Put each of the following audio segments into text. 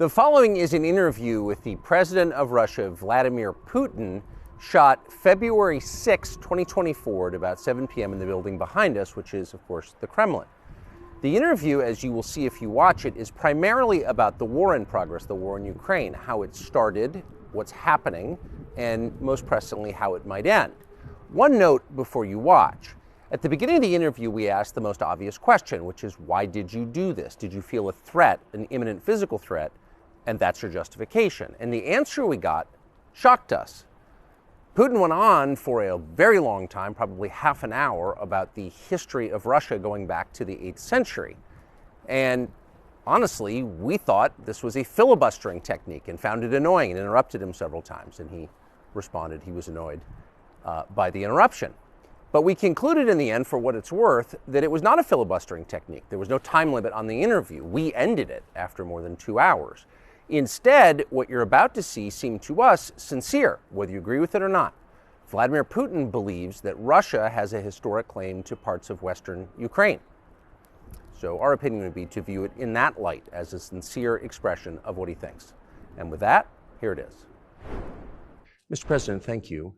The following is an interview with the President of Russia, Vladimir Putin, shot February 6, 2024 at about 7 p.m. in the building behind us, which is, of course, the Kremlin. The interview, as you will see if you watch it, is primarily about the war in progress, the war in Ukraine, how it started, what's happening, and most pressingly, how it might end. One note before you watch. At the beginning of the interview, we asked the most obvious question, which is, why did you do this? Did you feel a threat, an imminent physical threat? And that's your justification. And the answer we got shocked us. Putin went on for a very long time, probably half an hour, about the history of Russia going back to the 8th century. And honestly, we thought this was a filibustering technique and found it annoying and interrupted him several times. And he responded he was annoyed by the interruption. But we concluded in the end, for what it's worth, that it was not a filibustering technique. There was no time limit on the interview. We ended it after more than 2 hours. Instead, what you're about to see seemed to us sincere, whether you agree with it or not. Vladimir Putin believes that Russia has a historic claim to parts of Western Ukraine. So our opinion would be to view it in that light, as a sincere expression of what he thinks. And with that, here it is. Mr. President, thank you.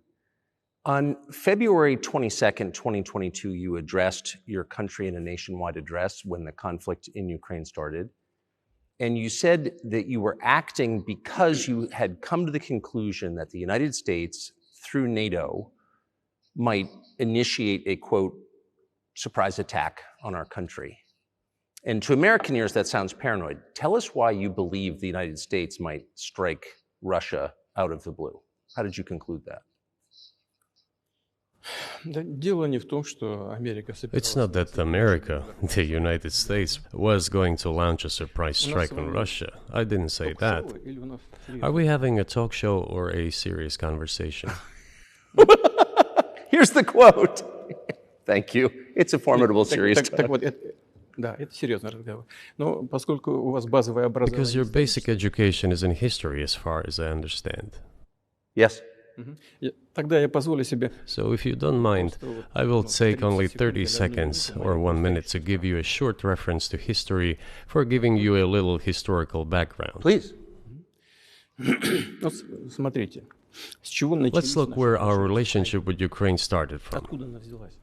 On February 22nd, 2022, you addressed your country in a nationwide address when the conflict in Ukraine started. And you said that you were acting because you had come to the conclusion that the United States, through NATO, might initiate a, quote, surprise attack on our country. And to American ears, that sounds paranoid. Tell us why you believe the United States might strike Russia out of the blue. How did you conclude that? It's not that America, the United States, was going to launch a surprise strike on Russia. I didn't say that. Are we having a talk show or a serious conversation? Here's the quote. Thank you. It's a formidable, serious talk. Because your basic education is in history, as far as I understand. Yes. So if you don't mind, I will take only 30 seconds or 1 minute to give you a short reference to history for giving you a little historical background. Please. Let's look where our relationship with Ukraine started from.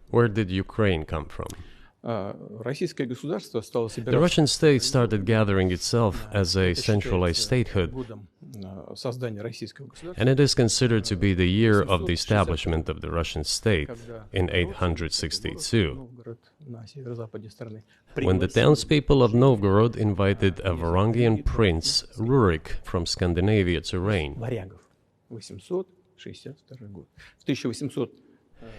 Where did Ukraine come from? The Russian state started gathering itself as a centralized statehood, and it is considered to be the year of the establishment of the Russian state in 862, when the townspeople of Novgorod invited a Varangian prince, Rurik, from Scandinavia to reign.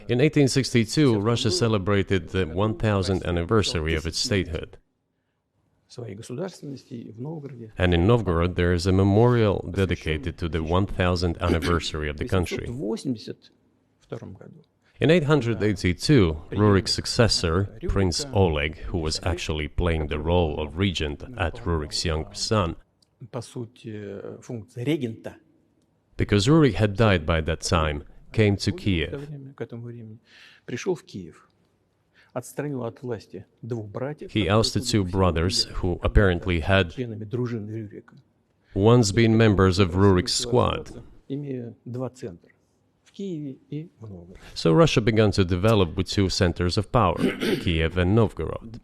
In 1862, Russia celebrated the 1000th anniversary of its statehood. And in Novgorod, there is a memorial dedicated to the 1000th anniversary of the country. In 882, Rurik's successor, Prince Oleg, who was actually playing the role of regent at Rurik's young son, because Rurik had died by that time, came to Kiev. He ousted two brothers who apparently had once been members of Rurik's squad. So Russia began to develop with two centers of power, Kiev and Novgorod.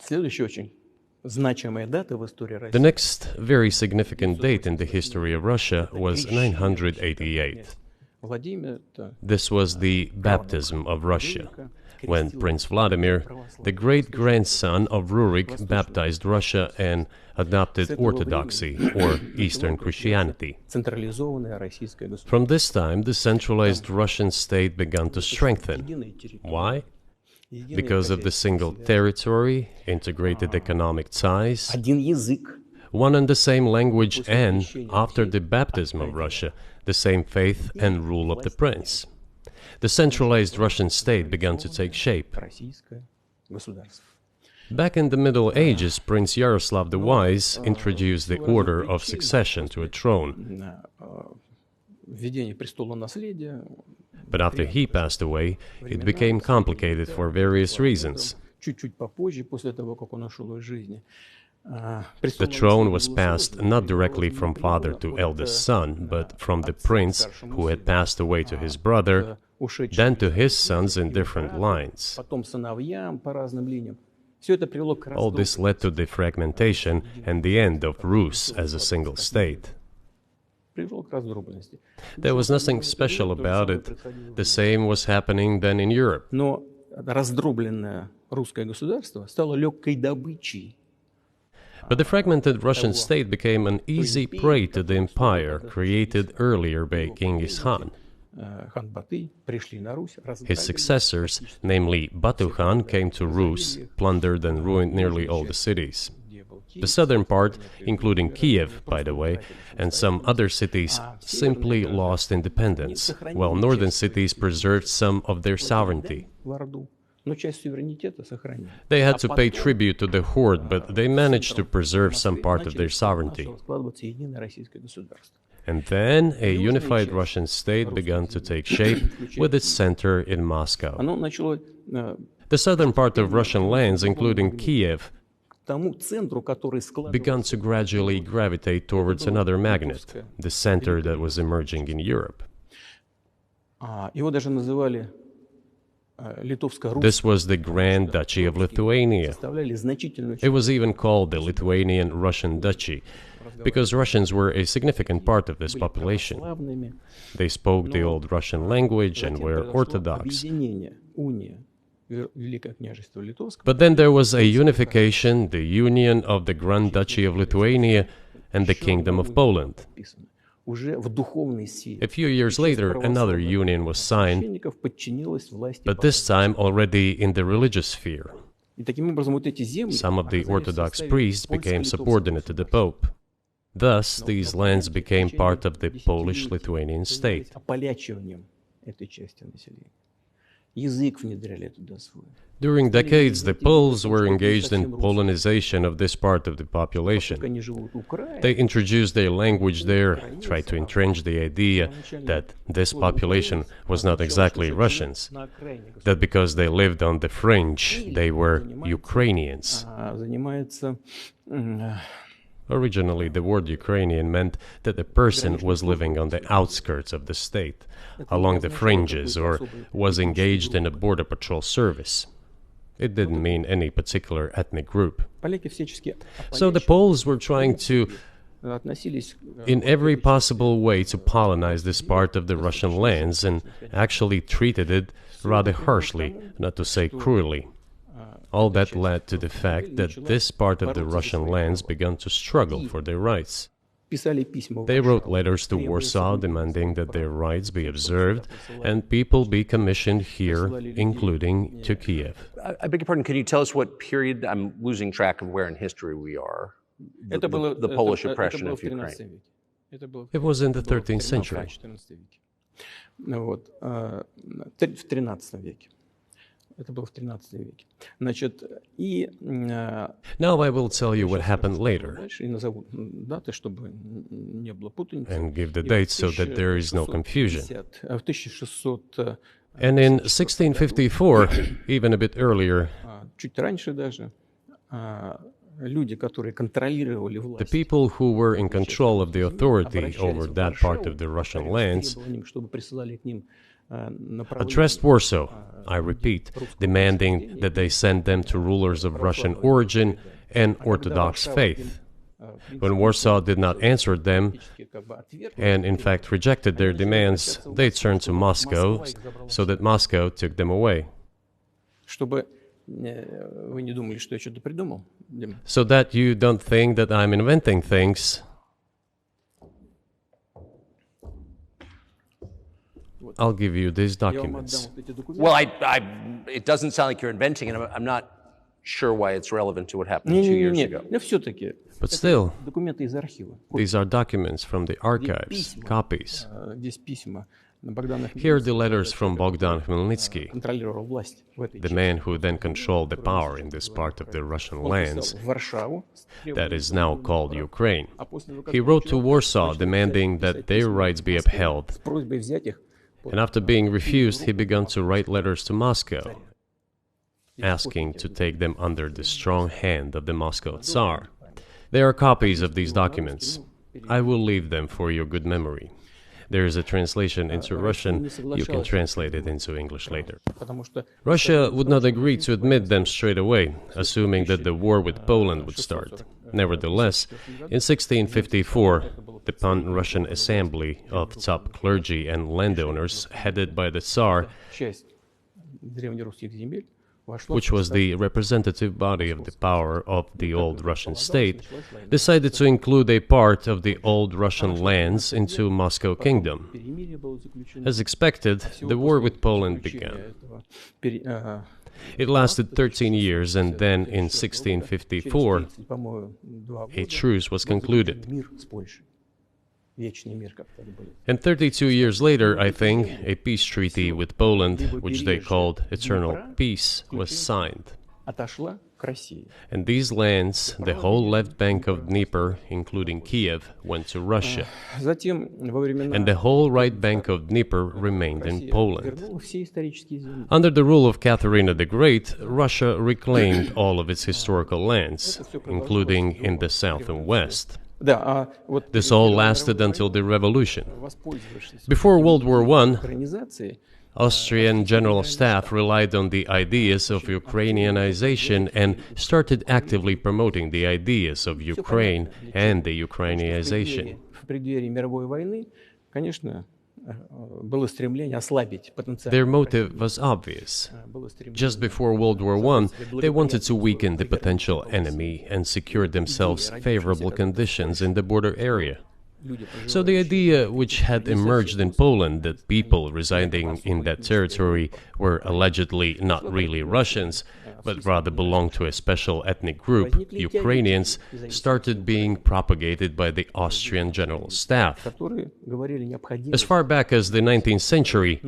The next very significant date in the history of Russia was 988. This was the baptism of Russia, when Prince Vladimir, the great-grandson of Rurik, baptized Russia and adopted Orthodoxy, or Eastern Christianity. From this time, the centralized Russian state began to strengthen. Why? Because of the single territory, integrated economic ties, one and the same language, and, after the baptism of Russia, the same faith and rule of the prince. The centralized Russian state began to take shape. Back in the Middle Ages, Prince Yaroslav the Wise introduced the order of succession to a throne. But after he passed away, it became complicated for various reasons. The throne was passed not directly from father to eldest son, but from the prince who had passed away to his brother, then to his sons in different lines. All this led to the fragmentation and the end of Rus as a single state. There was nothing special about it. The same was happening then in Europe. But the fragmented Russian state became an easy prey to the empire created earlier by Genghis Khan. His successors, namely Batu Khan, came to Rus, plundered and ruined nearly all the cities. The southern part, including Kiev, by the way, and some other cities, simply lost independence, while northern cities preserved some of their sovereignty. They had to pay tribute to the horde, but they managed to preserve some part of their sovereignty. And then a unified Russian state began to take shape with its center in Moscow. The southern part of Russian lands, including Kiev, began to gradually gravitate towards another magnet, the center that was emerging in Europe. This was the Grand Duchy of Lithuania. It was even called the Lithuanian-Russian Duchy, because Russians were a significant part of this population. They spoke the old Russian language and were Orthodox. But then there was a unification, the union of the Grand Duchy of Lithuania and the Kingdom of Poland. A few years later, another union was signed, but this time already in the religious sphere. Some of the Orthodox priests became subordinate to the Pope. Thus, these lands became part of the Polish-Lithuanian state. During decades, the Poles were engaged in Polonization of this part of the population. They introduced their language there, tried to entrench the idea that this population was not exactly Russians, that because they lived on the fringe, they were Ukrainians. Originally, the word Ukrainian meant that a person was living on the outskirts of the state, along the fringes, or was engaged in a border patrol service. It didn't mean any particular ethnic group. So the Poles were trying to, in every possible way, to colonize this part of the Russian lands, and actually treated it rather harshly, not to say cruelly. All that led to the fact that this part of the Russian lands began to struggle for their rights. They wrote letters to Warsaw demanding that their rights be observed and people be commissioned here, including to Kiev. I beg your pardon, can you tell us what period? I'm losing track of where in history we are. The Polish oppression of Ukraine. It was in the 13th century. Now I will tell you what happened later and give the dates so that there is no confusion. And in 1654, even a bit earlier, the people who were in control of the authority over that part of the Russian lands addressed Warsaw, I repeat, demanding that they send them to rulers of Russian origin and Orthodox faith. When Warsaw did not answer them, and in fact rejected their demands, they turned to Moscow, so that Moscow took them away. So that you don't think that I'm inventing things, I'll give you these documents. Well, it doesn't sound like you're inventing it. I'm not sure why it's relevant to what happened 2 years ago. But still, these are documents from the archives, copies. Here are the letters from Bogdan Khmelnytsky, the man who then controlled the power in this part of the Russian lands that is now called Ukraine. He wrote to Warsaw demanding that their rights be upheld. And after being refused, he began to write letters to Moscow, asking to take them under the strong hand of the Moscow Tsar. There are copies of these documents. I will leave them for your good memory. There is a translation into Russian. You can translate it into English later. Russia would not agree to admit them straight away, assuming that the war with Poland would start. Nevertheless, in 1654, the Pan-Russian Assembly of top clergy and landowners, headed by the Tsar, which was the representative body of the power of the old Russian state, decided to include a part of the old Russian lands into Moscow Kingdom. As expected, the war with Poland began. It lasted 13 years, and then in 1654, a truce was concluded. And 32 years later, I think, a peace treaty with Poland, which they called Eternal Peace, was signed. And these lands, the whole left bank of Dnieper, including Kiev, went to Russia. And the whole right bank of Dnieper remained in Poland. Under the rule of Catherine the Great, Russia reclaimed all of its historical lands, including in the south and west. This all lasted until the revolution. Before World War I, Austrian General Staff relied on the ideas of Ukrainianization and started actively promoting the ideas of Ukraine and the Ukrainianization. Their motive was obvious. Just before World War I, they wanted to weaken the potential enemy and secure themselves favorable conditions in the border area. So the idea which had emerged in Poland that people residing in that territory were allegedly not really Russians, but rather belonged to a special ethnic group, Ukrainians, started being propagated by the Austrian General Staff. As far back as the 19th century,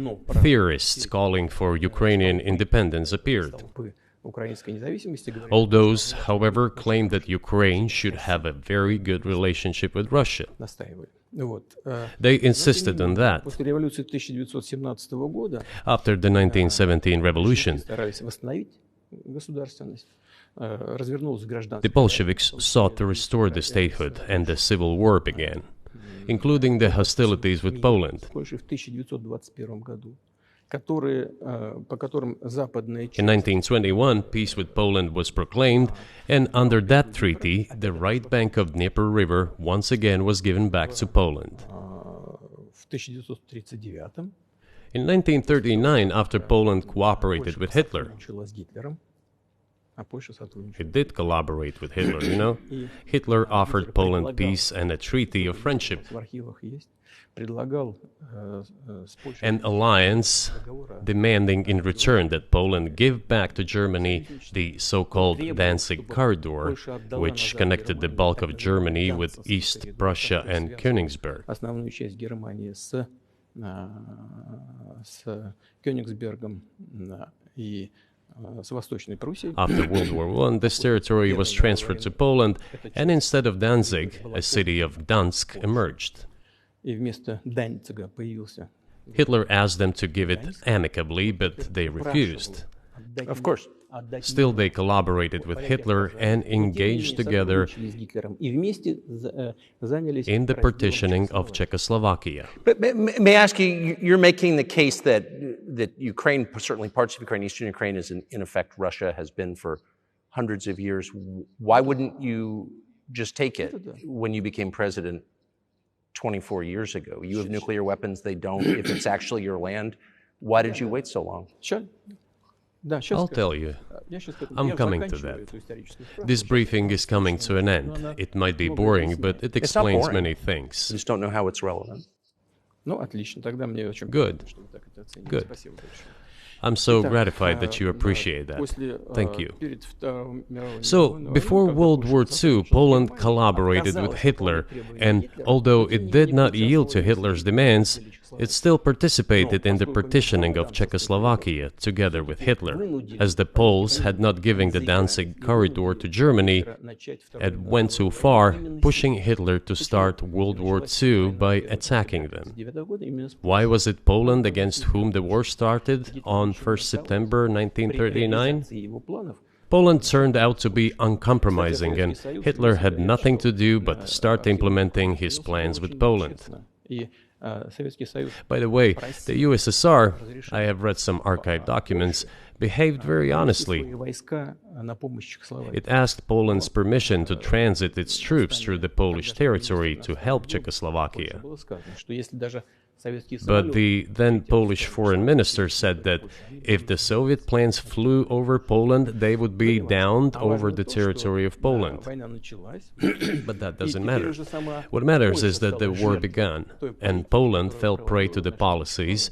theorists calling for Ukrainian independence appeared. All those, however, claimed that Ukraine should have a very good relationship with Russia. They insisted on that. After the 1917 revolution, the Bolsheviks sought to restore the statehood, and the civil war began, including the hostilities with Poland. In 1921, peace with Poland was proclaimed, and under that treaty, the right bank of Dnieper River once again was given back to Poland. In 1939, after Poland cooperated with Hitler, it did collaborate with Hitler, you know? Hitler offered Poland peace and a treaty of friendship. An alliance demanding in return that Poland give back to Germany the so-called Danzig corridor, which connected the bulk of Germany with East Prussia and Königsberg. After World War I, this territory was transferred to Poland, and instead of Danzig, a city of Gdansk emerged. Hitler asked them to give it amicably, but they refused. Of course. Still, they collaborated with Hitler and engaged together in the partitioning of Czechoslovakia. But may I ask you, you're making the case that Ukraine, certainly parts of Ukraine, Eastern Ukraine, is in effect Russia, has been for hundreds of years. Why wouldn't you just take it when you became president 24 years ago? You have nuclear weapons, they don't. If it's actually your land, why did you wait so long? Sure. I'll tell you. I'm coming to that. This briefing is coming to an end. It might be boring, but it explains many things. I just don't know how it's relevant. Good. Good. I'm so gratified that you appreciate that. Thank you. So, before World War II, Poland collaborated with Hitler, and although it did not yield to Hitler's demands, it still participated in the partitioning of Czechoslovakia together with Hitler, as the Poles had not given the Danzig corridor to Germany and went too far, pushing Hitler to start World War II by attacking them. Why was it Poland against whom the war started on 1st September 1939? Poland turned out to be uncompromising, and Hitler had nothing to do but start implementing his plans with Poland. By the way, the USSR, I have read some archive documents, behaved very honestly. It asked Poland's permission to transit its troops through the Polish territory to help Czechoslovakia. But the then Polish foreign minister said that if the Soviet planes flew over Poland, they would be downed over the territory of Poland. But that doesn't matter. What matters is that the war began, and Poland fell prey to the policies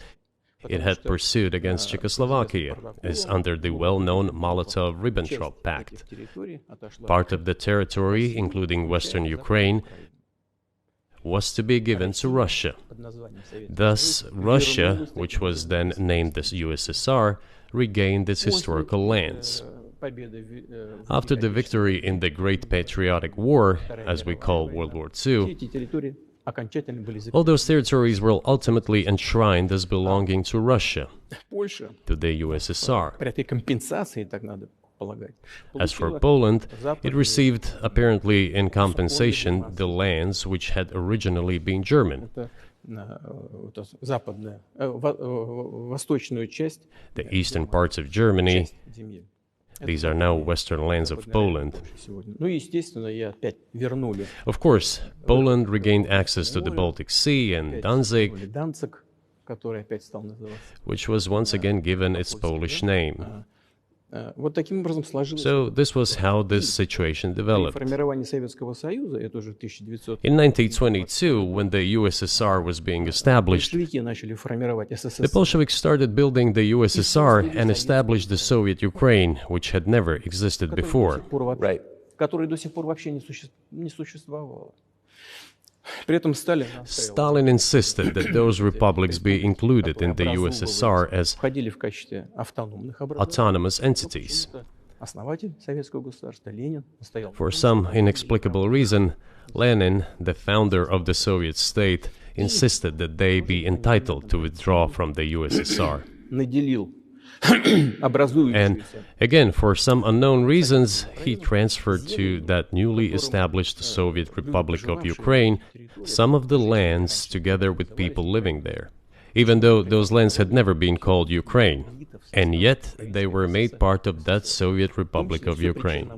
it had pursued against Czechoslovakia, as under the well-known Molotov-Ribbentrop Pact. Part of the territory, including western Ukraine, was to be given to Russia. Thus, Russia, which was then named the USSR, regained its historical lands. After the victory in the Great Patriotic War, as we call World War II, all those territories were ultimately enshrined as belonging to Russia, to the USSR. As for Poland, it received, apparently in compensation, the lands which had originally been German. The eastern parts of Germany, these are now western lands of Poland. Of course, Poland regained access to the Baltic Sea and Danzig, which was once again given its Polish name. So this was how this situation developed. In 1922, when the USSR was being established, the Bolsheviks started building the USSR and established the Soviet Ukraine, which had never existed before. Right. Stalin insisted that those republics be included in the USSR as autonomous entities. For some inexplicable reason, Lenin, the founder of the Soviet state, insisted that they be entitled to withdraw from the USSR. And again, for some unknown reasons, he transferred to that newly established Soviet Republic of Ukraine some of the lands together with people living there, even though those lands had never been called Ukraine, and yet they were made part of that Soviet Republic of Ukraine.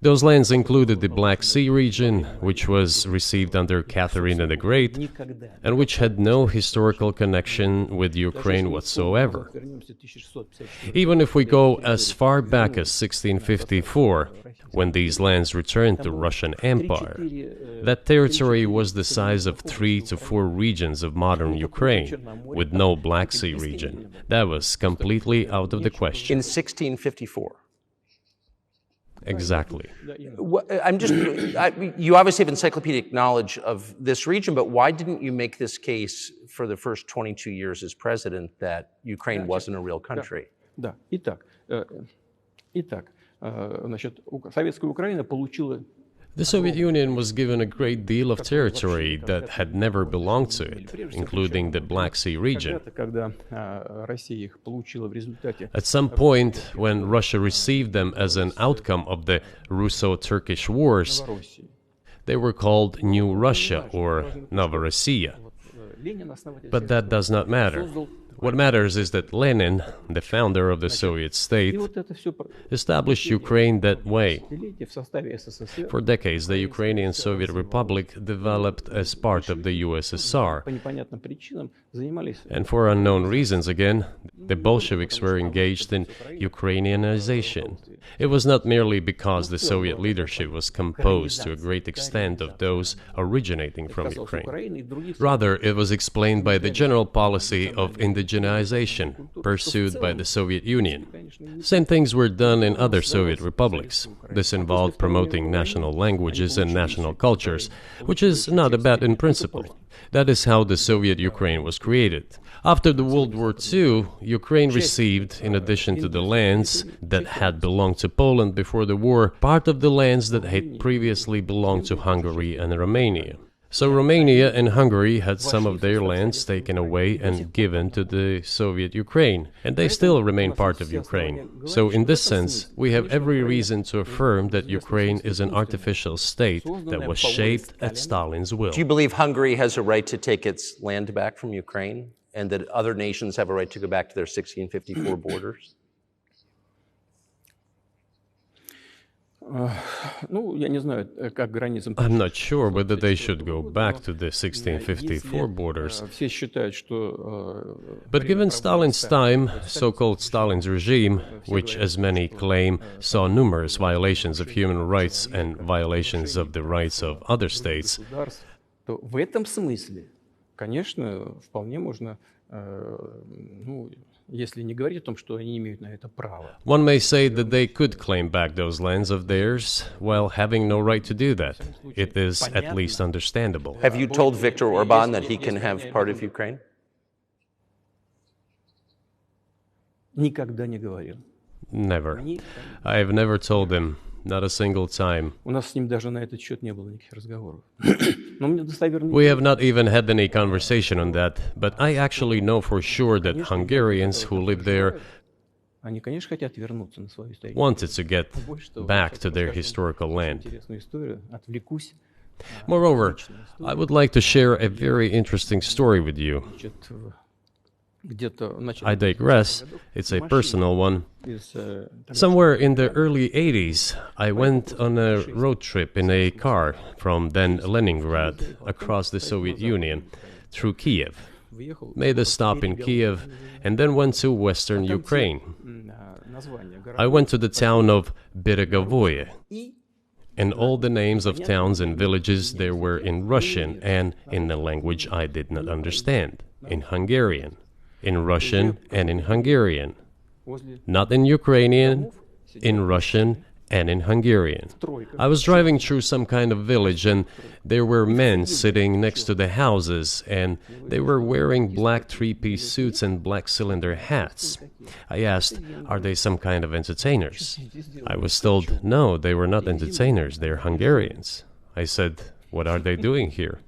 Those lands included the Black Sea region, which was received under Catherine the Great, and which had no historical connection with Ukraine whatsoever. Even if we go as far back as 1654, when these lands returned to Russian Empire, that territory was the size of 3 to 4 regions of modern Ukraine, with no Black Sea region. That was completely out of the question. In 1654. Exactly. You obviously have encyclopedic knowledge of this region, but why didn't you make this case for the first 22 years as president that Ukraine wasn't a real country? The Soviet Union was given a great deal of territory that had never belonged to it, including the Black Sea region. At some point, when Russia received them as an outcome of the Russo-Turkish Wars, they were called New Russia or Novorossiya. But that does not matter. What matters is that Lenin, the founder of the Soviet state, established Ukraine that way. For decades, the Ukrainian Soviet Republic developed as part of the USSR. And for unknown reasons again, the Bolsheviks were engaged in Ukrainianization. It was not merely because the Soviet leadership was composed to a great extent of those originating from Ukraine. Rather, it was explained by the general policy of indigenization pursued by the Soviet Union. Same things were done in other Soviet republics. This involved promoting national languages and national cultures, which is not a bad in principle. That is how the Soviet Ukraine was created. After the World War II, Ukraine received, in addition to the lands that had belonged to Poland before the war, part of the lands that had previously belonged to Hungary and Romania. So Romania and Hungary had some of their lands taken away and given to the Soviet Ukraine, and they still remain part of Ukraine. So in this sense, we have every reason to affirm that Ukraine is an artificial state that was shaped at Stalin's will. Do you believe Hungary has a right to take its land back from Ukraine, and that other nations have a right to go back to their 1654 borders? I'm not sure whether they should go back to the 1654 borders. But given Stalin's time, so-called Stalin's regime, which as many claim saw numerous violations of human rights and violations of the rights of other states, one may say that they could claim back those lands of theirs while having no right to do that. It is at least understandable. Have you told Viktor Orban that he can have part of Ukraine? Never. I have never told him. Not a single time. We have not even had any conversation on that, but I actually know for sure that Hungarians who live there wanted to get back to their historical land. Moreover, I would like to share a very interesting story with you. I digress, it's a personal one. Somewhere in the early 80s, I went on a road trip in a car from then Leningrad across the Soviet Union through Kiev. Made a stop in Kiev and then went to western Ukraine. I went to the town of Beregovoye, and all the names of towns and villages there were in Russian and in a language I did not understand, in Hungarian. In Russian and in Hungarian. Not in Ukrainian, in Russian and in Hungarian. I was driving through some kind of village and there were men sitting next to the houses and they were wearing black three-piece suits and black cylinder hats. I asked, are they some kind of entertainers? I was told, no, they were not entertainers, they're Hungarians. I said, what are they doing here?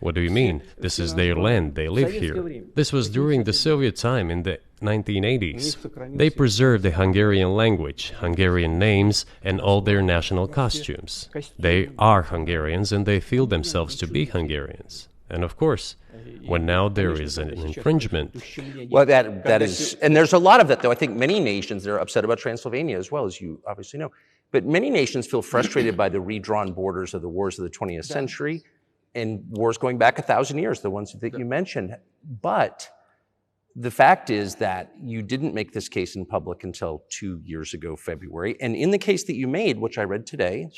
What do you mean? This is their land, they live here. This was during the Soviet time in the 1980s. They preserved the Hungarian language, Hungarian names, and all their national costumes. They are Hungarians and they feel themselves to be Hungarians. And of course, when now there is an infringement... Well, that is... And there's a lot of that, though. I think many nations are upset about Transylvania as well, as you obviously know. But many nations feel frustrated by the redrawn borders of the wars of the 20th century. And wars going back 1,000 years, the ones that you mentioned. But the fact is that you didn't make this case in public until 2 years ago, February. And in the case that you made, which I read today,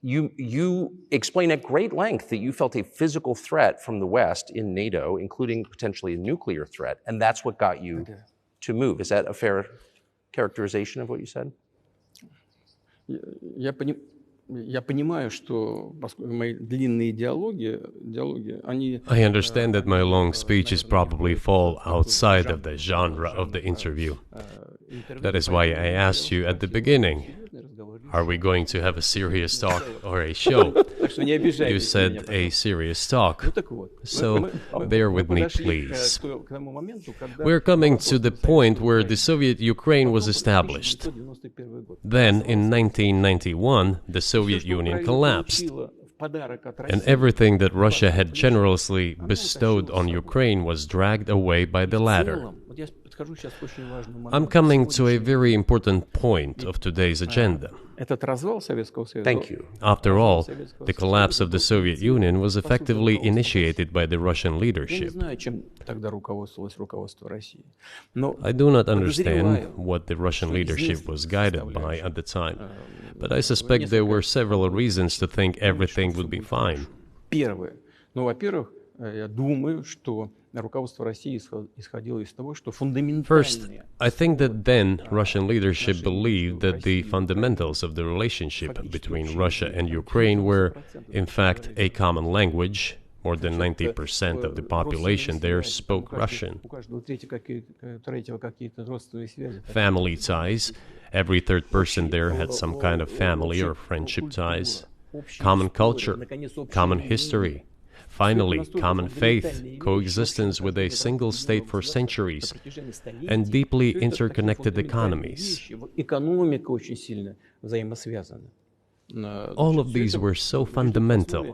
you explain at great length that you felt a physical threat from the West in NATO, including potentially a nuclear threat. And that's what got you to move. Is that a fair characterization of what you said? I understand that my long speeches probably fall outside of the genre of the interview. That is why I asked you at the beginning, are we going to have a serious talk or a show? You said a serious talk, so bear with me, please. We're coming to the point where the Soviet Ukraine was established. Then, in 1991, the Soviet Union collapsed, and everything that Russia had generously bestowed on Ukraine was dragged away by the latter. I'm coming to a very important point of today's agenda. Thank you. After all, the collapse of the Soviet Union was effectively initiated by the Russian leadership. I do not understand what the Russian leadership was guided by at the time, but I suspect there were several reasons to think everything would be fine. First, I think that then Russian leadership believed that the fundamentals of the relationship between Russia and Ukraine were, in fact, a common language. More than 90% of the population there spoke Russian. Family ties. Every third person there had some kind of family or friendship ties. Common culture, common history, Finally, common faith, coexistence with a single state for centuries, and deeply interconnected economies. All of these were so fundamental.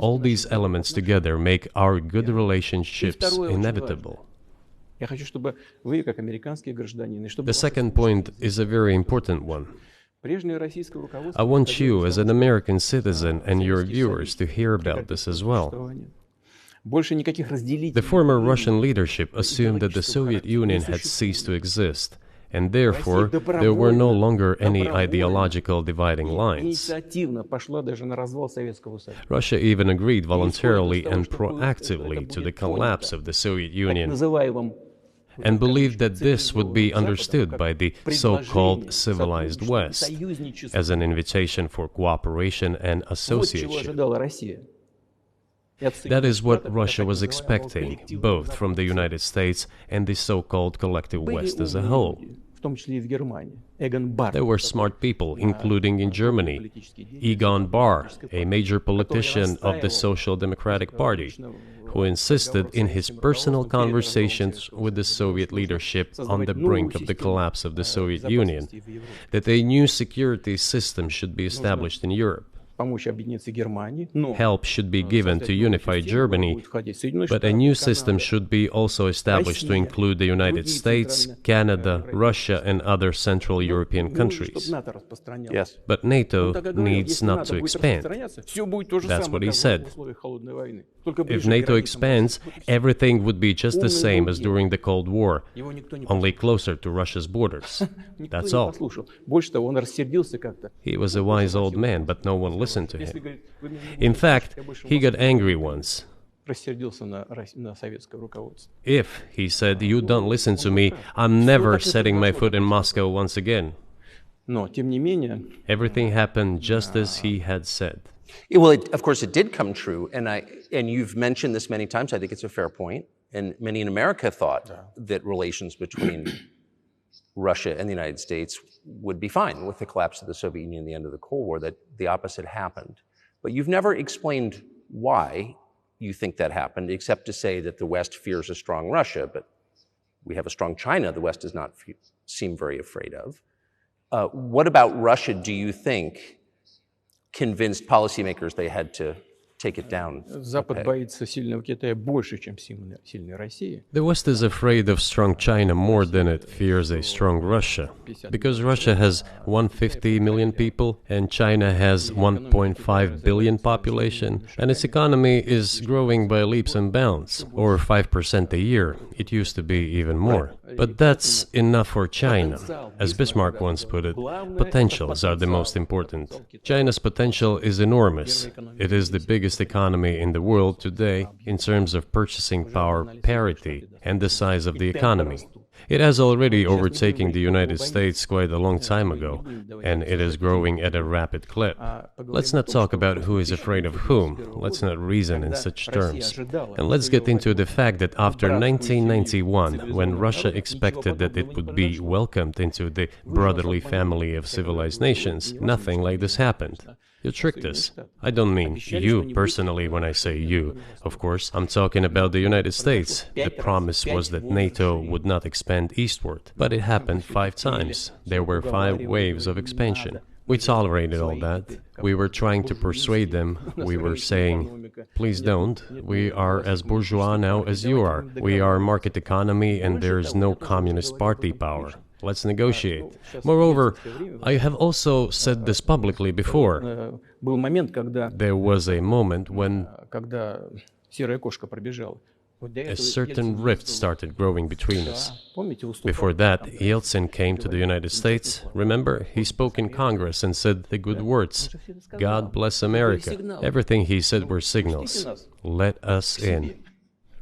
All these elements together make our good relationships inevitable. The second point is a very important one. I want you, as an American citizen, and your viewers to hear about this as well. The former Russian leadership assumed that the Soviet Union had ceased to exist, and therefore there were no longer any ideological dividing lines. Russia even agreed voluntarily and proactively to the collapse of the Soviet Union, and believed that this would be understood by the so-called civilized West as an invitation for cooperation and association. That is what Russia was expecting, both from the United States and the so-called collective West as a whole. There were smart people, including in Germany, Egon Bahr, a major politician of the Social Democratic Party, who insisted in his personal conversations with the Soviet leadership on the brink of the collapse of the Soviet Union that a new security system should be established in Europe. Help should be given to unify Germany, but a new system should be also established to include the United States, Canada, Russia, and other Central European countries. Yes. But NATO needs not to expand. That's what he said. If NATO expands, everything would be just the same as during the Cold War, only closer to Russia's borders. That's all. He was a wise old man, but no one listened to him. In fact, he got angry once. If, he said, you don't listen to me, I'm never setting my foot in Moscow once again. Everything happened just as he had said. Well, of course, it did come true, and you've mentioned this many times. I think it's a fair point, and many in America thought that relations between Russia and the United States would be fine with the collapse of the Soviet Union and the end of the Cold War, that the opposite happened. But you've never explained why you think that happened, except to say that the West fears a strong Russia, but we have a strong China the West does not seem very afraid of. What about Russia, do you think, convinced policymakers they had to take it down? The West is afraid of strong China more than it fears a strong Russia, because Russia has 150 million people and China has 1.5 billion population, and its economy is growing by leaps and bounds, or 5% a year. It used to be even more. But that's enough for China. As Bismarck once put it, potentials are the most important. China's potential is enormous. It is the biggest economy in the world today in terms of purchasing power parity and the size of the economy. It has already overtaken the United States quite a long time ago, and it is growing at a rapid clip. Let's not talk about who is afraid of whom. Let's not reason in such terms. And let's get into the fact that after 1991, when Russia expected that it would be welcomed into the brotherly family of civilized nations, nothing like this happened. You tricked us. I don't mean you personally when I say you. Of course, I'm talking about the United States. The promise was that NATO would not expand eastward, but it happened 5 times. There were 5 waves of expansion. We tolerated all that. We were trying to persuade them. We were saying, please don't. We are as bourgeois now as you are. We are market economy and there is no communist party power. Let's negotiate. Moreover, I have also said this publicly before. There was a moment when a certain rift started growing between us. Before that, Yeltsin came to the United States. Remember, he spoke in Congress and said the good words. God bless America. Everything he said were signals. Let us in.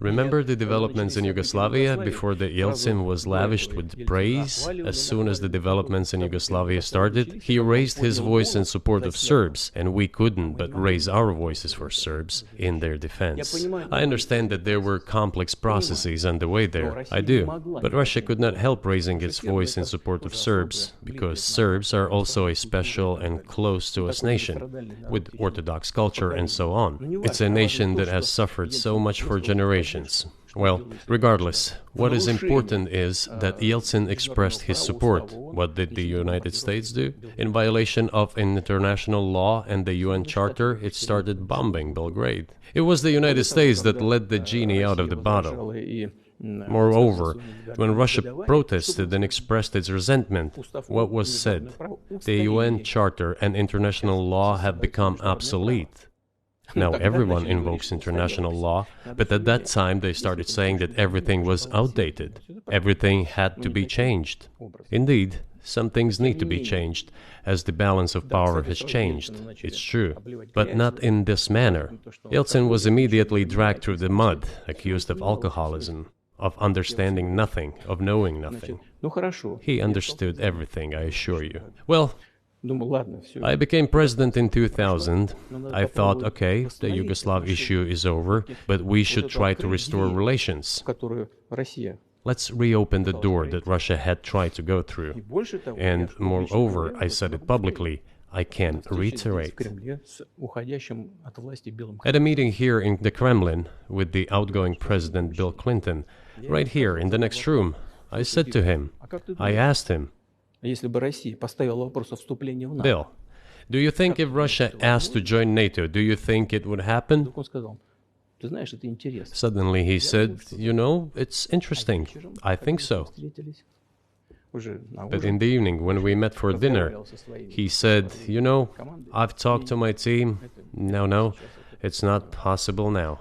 Remember the developments in Yugoslavia before the Yeltsin was lavished with praise? As soon as the developments in Yugoslavia started, he raised his voice in support of Serbs, and we couldn't but raise our voices for Serbs in their defense. I understand that there were complex processes underway there, I do, but Russia could not help raising its voice in support of Serbs, because Serbs are also a special and close to us nation, with Orthodox culture and so on. It's a nation that has suffered so much for generations. Well, regardless, what is important is that Yeltsin expressed his support. What did the United States do? In violation of international law and the UN Charter, it started bombing Belgrade. It was the United States that let the genie out of the bottle. Moreover, when Russia protested and expressed its resentment, what was said? The UN Charter and international law have become obsolete. Now everyone invokes international law, but at that time they started saying that everything was outdated. Everything had to be changed. Indeed, some things need to be changed, as the balance of power has changed. It's true, but not in this manner. Yeltsin was immediately dragged through the mud, accused of alcoholism, of understanding nothing, of knowing nothing. He understood everything, I assure you. Well, I became president in 2000. I thought, okay, the Yugoslav issue is over, but we should try to restore relations. Let's reopen the door that Russia had tried to go through. And moreover, I said it publicly, I can reiterate. At a meeting here in the Kremlin with the outgoing President Bill Clinton, right here in the next room, I said to him, I asked him, Bill, do you think if Russia asked to join NATO, do you think it would happen? Suddenly he said, you know, it's interesting. I think so. But in the evening, when we met for dinner, he said, you know, I've talked to my team. No, it's not possible now.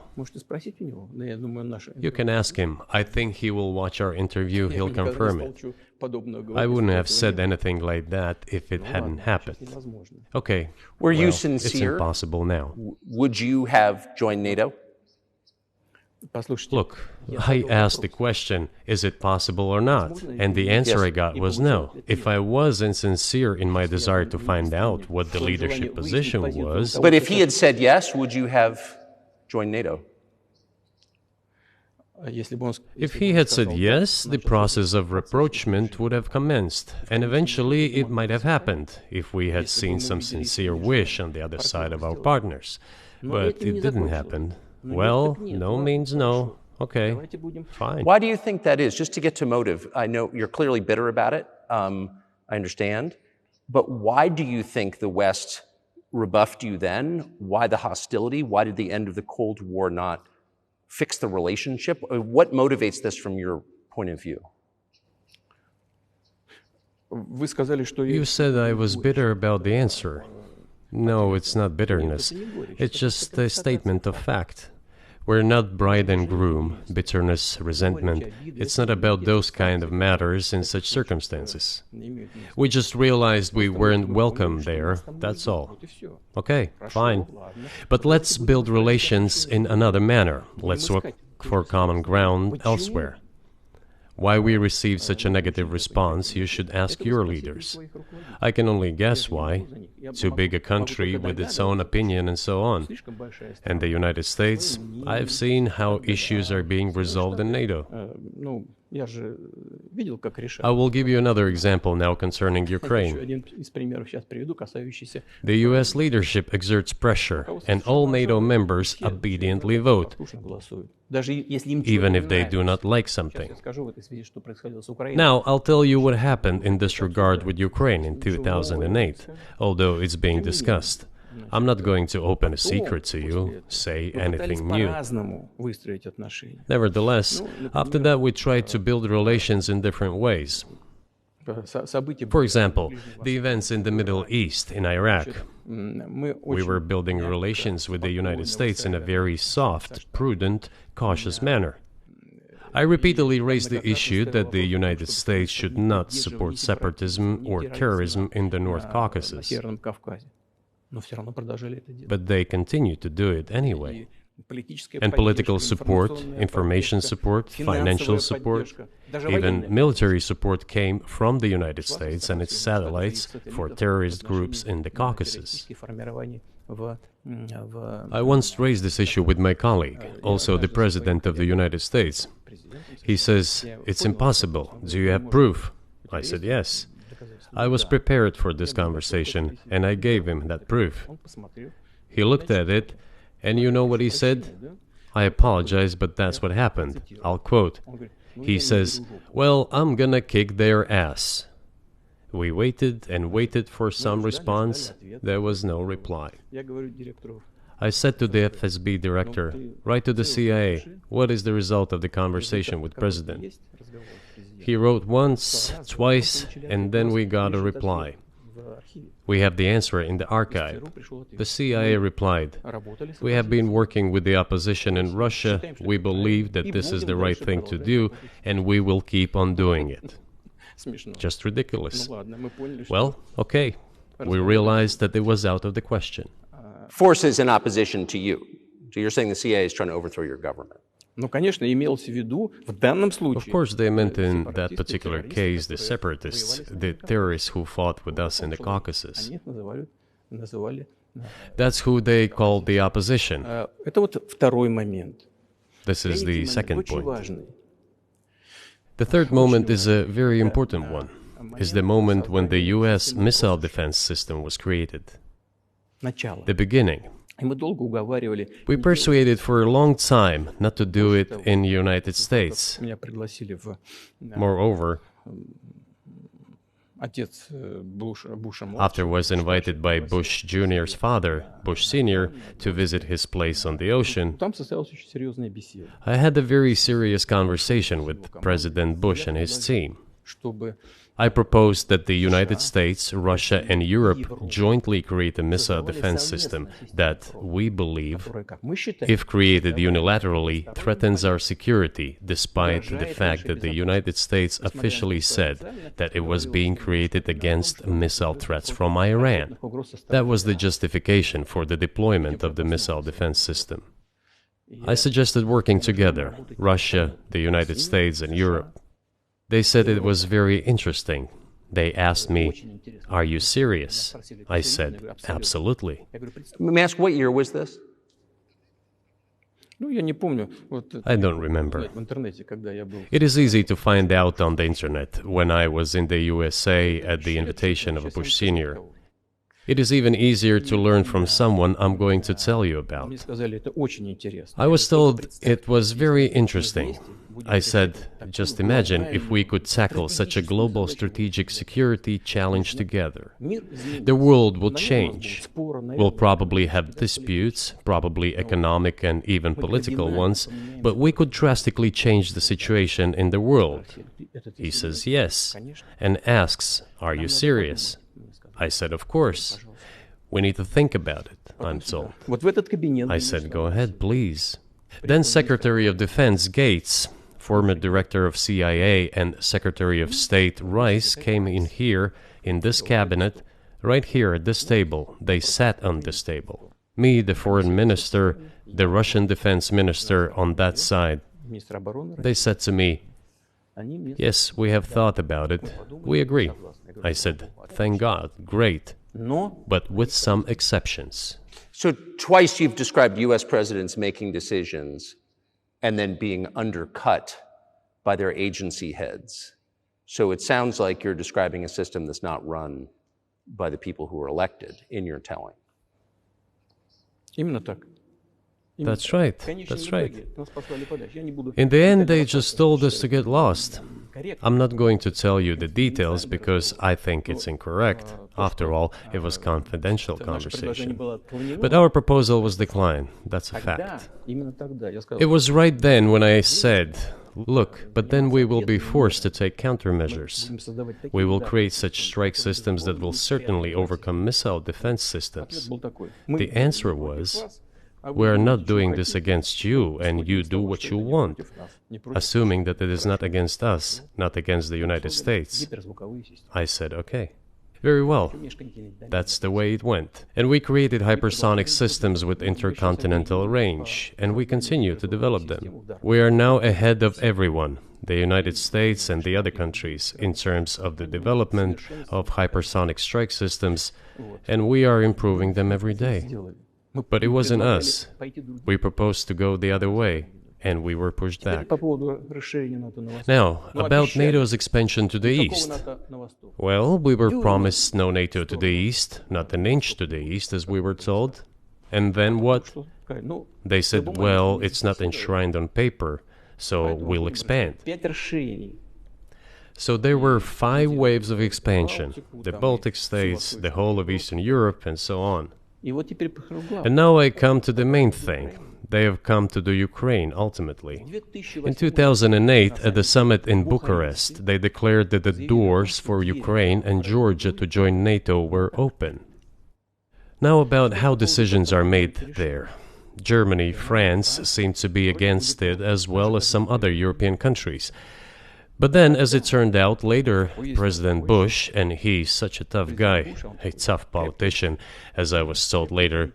You can ask him. I think he will watch our interview. He'll confirm it. I wouldn't have said anything like that if it hadn't happened. Okay. Were you sincere? It's impossible now. Would you have joined NATO? Look, I asked the question, is it possible or not? And the answer I got was no. If I was insincere in my desire to find out what the leadership position was... But if he had said yes, would you have joined NATO? If he had said yes, the process of rapprochement would have commenced, and eventually it might have happened, if we had seen some sincere wish on the other side of our partners. But it didn't happen. Well, no means no. Okay, fine. Why do you think that is? Just to get to motive, I know you're clearly bitter about it, I understand, but why do you think the West rebuffed you then? Why the hostility? Why did the end of the Cold War not fix the relationship? What motivates this from your point of view? You said I was bitter about the answer. No, it's not bitterness. It's just a statement of fact. We're not bride and groom, bitterness, resentment. It's not about those kind of matters in such circumstances. We just realized we weren't welcome there, that's all. Okay, fine. But let's build relations in another manner. Let's look for common ground elsewhere. Why we received such a negative response, you should ask your leaders. I can only guess why. Too big a country with its own opinion and so on. And the United States, I've seen how issues are being resolved in NATO. I will give you another example now concerning Ukraine. The US leadership exerts pressure, and all NATO members obediently vote, even if they do not like something. Now, I'll tell you what happened in this regard with Ukraine in 2008, although it's being discussed. I'm not going to open a secret to you, say anything new. Nevertheless, after that we tried to build relations in different ways. For example, the events in the Middle East, in Iraq. We were building relations with the United States in a very soft, prudent, cautious manner. I repeatedly raised the issue that the United States should not support separatism or terrorism in the North Caucasus. But they continue to do it anyway. and political support, information support, financial support, even military support came from the United States and its satellites for terrorist groups in the Caucasus. I once raised this issue with my colleague, also the President of the United States. He says, "It's impossible. Do you have proof?" I said, "Yes." I was prepared for this conversation, and I gave him that proof. He looked at it, and you know what he said? "I apologize, but that's what happened." I'll quote. He says, "Well, I'm gonna kick their ass." We waited and waited for some response. There was no reply. I said to the FSB director, "Write to the CIA, what is the result of the conversation with President?" He wrote once, twice, and then we got a reply. We have the answer in the archive. The CIA replied, "We have been working with the opposition in Russia. We believe that this is the right thing to do, and we will keep on doing it." Just ridiculous. Well, okay. We realized that it was out of the question. Forces in opposition to you. So you're saying the CIA is trying to overthrow your government? Of course, they meant in that particular case the separatists, the terrorists who fought with us in the Caucasus. That's who they called the opposition. This is the second point. The third moment is a very important one, is the moment when the US missile defense system was created. The beginning. We persuaded for a long time not to do it in the United States. Moreover, after was invited by Bush Jr.'s father, Bush Sr., to visit his place on the ocean, I had a very serious conversation with President Bush and his team. I proposed that the United States, Russia, and Europe jointly create a missile defense system that, we believe, if created unilaterally, threatens our security, despite the fact that the United States officially said that it was being created against missile threats from Iran. That was the justification for the deployment of the missile defense system. I suggested working together, Russia, the United States, and Europe. They said it was very interesting. They asked me, "Are you serious?" I said, "Absolutely." Let me ask, what year was this? I don't remember. It is easy to find out on the internet when I was in the USA at the invitation of Bush Sr. It is even easier to learn from someone I'm going to tell you about. I was told it was very interesting. I said, just imagine if we could tackle such a global strategic security challenge together. The world will change. We'll probably have disputes, probably economic and even political ones, but we could drastically change the situation in the world. He says yes, and asks, "Are you serious?" I said, "Of course. We need to think about it," I'm told. I said, "Go ahead, please." Then Secretary of Defense Gates, former director of CIA, and Secretary of State Rice came in here, in this cabinet, right here at this table. They sat on this table. Me, the foreign minister, the Russian defense minister on that side. They said to me, "Yes, we have thought about it. We agree." I said, "Thank God, great, but with some exceptions." So twice you've described U.S. presidents making decisions and then being undercut by their agency heads. So it sounds like you're describing a system that's not run by the people who are elected, in your telling. That's right, that's right. In the end, they just told us to get lost. I'm not going to tell you the details because I think it's incorrect. After all, it was confidential conversation. But our proposal was declined. That's a fact. It was right then when I said, "Look, but then we will be forced to take countermeasures. We will create such strike systems that will certainly overcome missile defense systems." The answer was, "We are not doing this against you, and you do what you want," assuming that it is not against us, not against the United States. I said, "Okay." Very well. That's the way it went. And we created hypersonic systems with intercontinental range, and we continue to develop them. We are now ahead of everyone, the United States and the other countries, in terms of the development of hypersonic strike systems, and we are improving them every day. But it wasn't us. We proposed to go the other way, and we were pushed back. Now, about NATO's expansion to the east. Well, we were promised no NATO to the east, not an inch to the east, as we were told. And then what? They said, well, it's not enshrined on paper, so we'll expand. So there were 5 waves of expansion, the Baltic states, the whole of Eastern Europe, and so on. And now I come to the main thing. They have come to the Ukraine, ultimately. In 2008, at the summit in Bucharest, they declared that the doors for Ukraine and Georgia to join NATO were open. Now about how decisions are made there. Germany, France seem to be against it, as well as some other European countries. But then, as it turned out later, President Bush, and he's such a tough guy, a tough politician, as I was told later,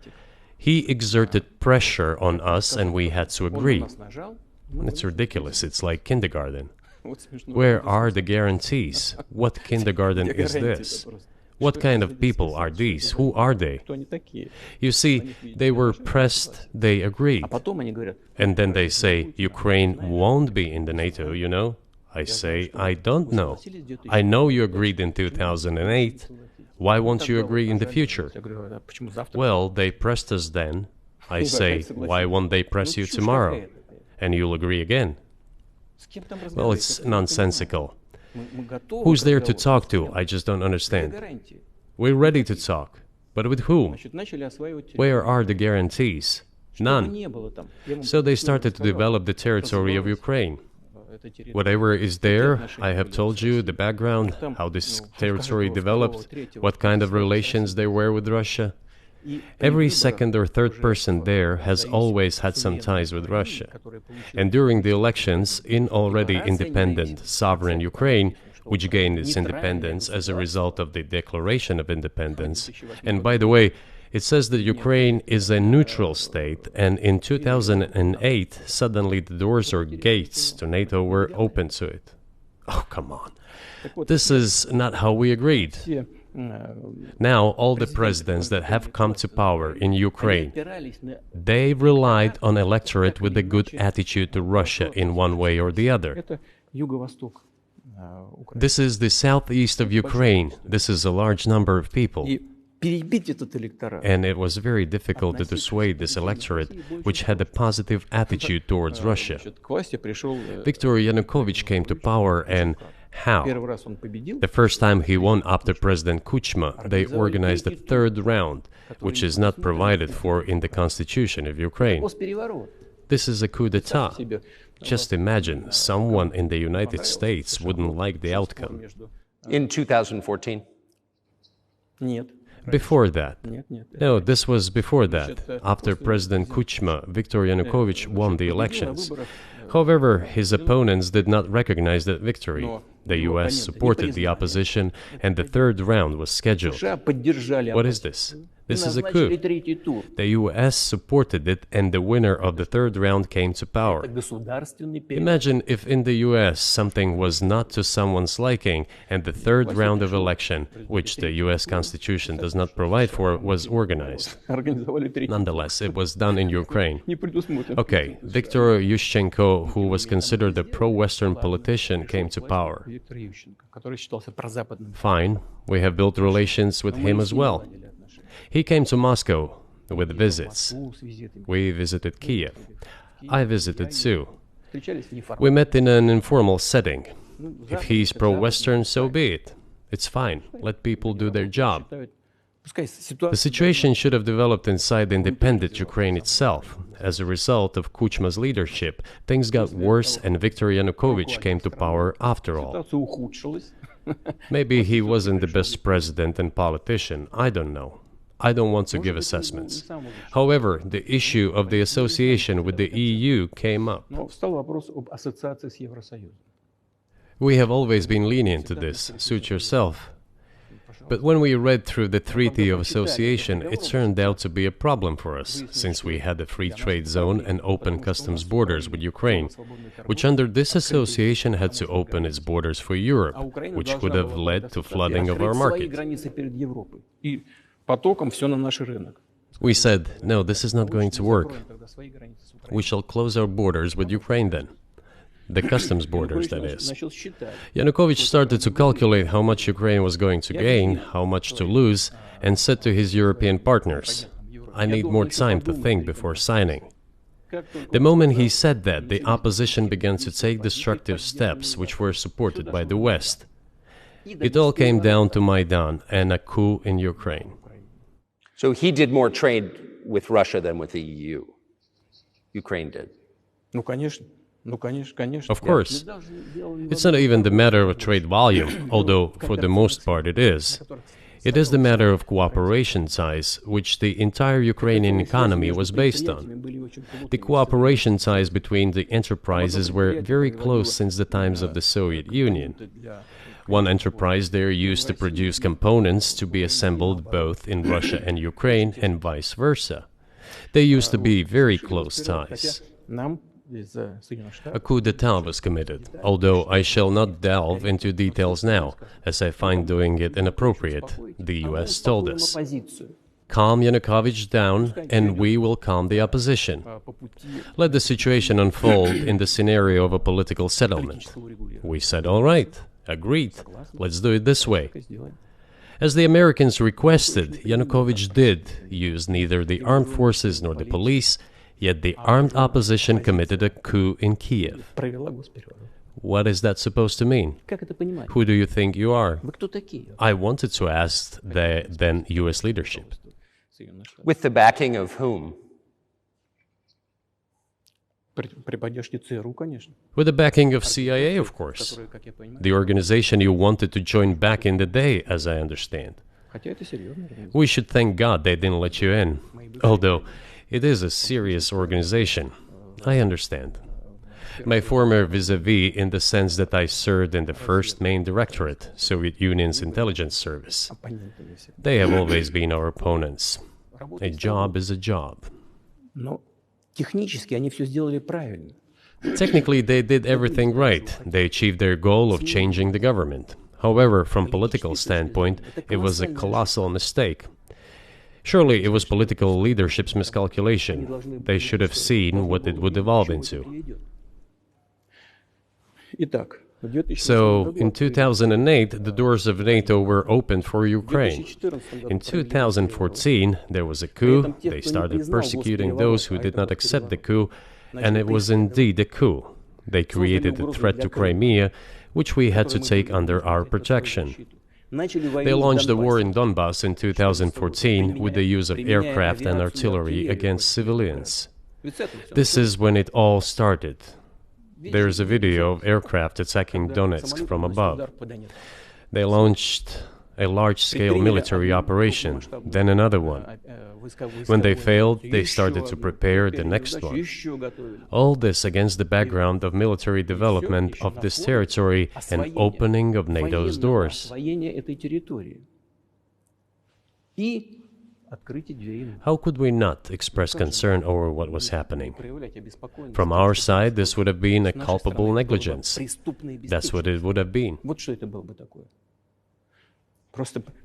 he exerted pressure on us and we had to agree. It's ridiculous, it's like kindergarten. Where are the guarantees? What kindergarten is this? What kind of people are these? Who are they? You see, they were pressed, they agreed. And then they say, Ukraine won't be in the NATO, you know? I say, I don't know. I know you agreed in 2008. Why won't you agree in the future? Well, they pressed us then. I say, why won't they press you tomorrow? And you'll agree again. Well, it's nonsensical. Who's there to talk to? I just don't understand. We're ready to talk. But with whom? Where are the guarantees? None. So they started to develop the territory of Ukraine. Whatever is there, I have told you the background, how this territory developed, what kind of relations there were with Russia. Every second or third person there has always had some ties with Russia. And during the elections, in already independent, sovereign Ukraine, which gained its independence as a result of the Declaration of Independence, and by the way, it says that Ukraine is a neutral state, and in 2008, suddenly the doors or gates to NATO were open to it. Oh, come on. This is not how we agreed. Now, all the presidents that have come to power in Ukraine, they relied on electorate with a good attitude to Russia in one way or the other. This is the southeast of Ukraine. This is a large number of people. And it was very difficult to dissuade this electorate, which had a positive attitude towards Russia. Viktor Yanukovych came to power, and how? The first time he won after President Kuchma, they organized a third round, which is not provided for in the constitution of Ukraine. This is a coup d'etat. Just imagine, someone in the United States wouldn't like the outcome. In 2014? Before that. No, this was before that. After President Kuchma, Viktor Yanukovych won the elections. However, his opponents did not recognize that victory. The US supported the opposition, and the third round was scheduled. What is this? This is a coup. The US supported it, and the winner of the third round came to power. Imagine if in the US something was not to someone's liking, and the third round of election, which the US Constitution does not provide for, was organized. Nonetheless, it was done in Ukraine. Okay, Viktor Yushchenko, who was considered a pro-Western politician, came to power. Fine, we have built relations with him as well. He came to Moscow with visits. We visited Kiev. I visited too. We met in an informal setting. If he's pro-Western, so be it. It's fine. Let people do their job. The situation should have developed inside the independent Ukraine itself. As a result of Kuchma's leadership, things got worse and Viktor Yanukovych came to power after all. Maybe he wasn't the best president and politician, I don't know. I don't want to give assessments. However, the issue of the association with the EU came up. We have always been lenient to this. Suit yourself. But when we read through the Treaty of Association, it turned out to be a problem for us, since we had a free trade zone and open customs borders with Ukraine, which under this association had to open its borders for Europe, which would have led to flooding of our market. We said, no, this is not going to work. We shall close our borders with Ukraine then. The customs borders, that is. Yanukovych started to calculate how much Ukraine was going to gain, how much to lose, and said to his European partners, I need more time to think before signing. The moment he said that, the opposition began to take destructive steps which were supported by the West. It all came down to Maidan and a coup in Ukraine. So he did more trade with Russia than with the EU. Ukraine did. Of course. It's not even the matter of trade volume, although for the most part it is. It is the matter of cooperation ties, which the entire Ukrainian economy was based on. The cooperation ties between the enterprises were very close since the times of the Soviet Union. One enterprise there used to produce components to be assembled both in Russia and Ukraine and vice versa. They used to be very close ties. A coup d'etat was committed, although I shall not delve into details now, as I find doing it inappropriate, the US told us. Calm Yanukovych down, and we will calm the opposition. Let the situation unfold in the scenario of a political settlement. We said, all right, agreed, let's do it this way. As the Americans requested, Yanukovych did use neither the armed forces nor the police, yet the armed opposition committed a coup in Kiev. What is that supposed to mean? Who do you think you are? I wanted to ask the then US leadership. With the backing of whom? With the backing of CIA, of course. The organization you wanted to join back in the day, as I understand. We should thank God they didn't let you in. Although, it is a serious organization. I understand. My former vis-a-vis in the sense that I served in the first main directorate, Soviet Union's intelligence service. They have always been our opponents. A job is a job. Technically, they did everything right. They achieved their goal of changing the government. However, from political standpoint, it was a colossal mistake. Surely it was political leadership's miscalculation. They should have seen what it would evolve into. So, in 2008, the doors of NATO were opened for Ukraine. In 2014, there was a coup. They started persecuting those who did not accept the coup, and it was indeed a coup. They created a threat to Crimea, which we had to take under our protection. They launched a war in Donbass in 2014 with the use of aircraft and artillery against civilians. This is when it all started. There is a video of aircraft attacking Donetsk from above. They launched a large-scale military operation, then another one. When they failed, they started to prepare the next one. All this against the background of military development of this territory and opening of NATO's doors. How could we not express concern over what was happening? From our side, this would have been a culpable negligence. That's what it would have been.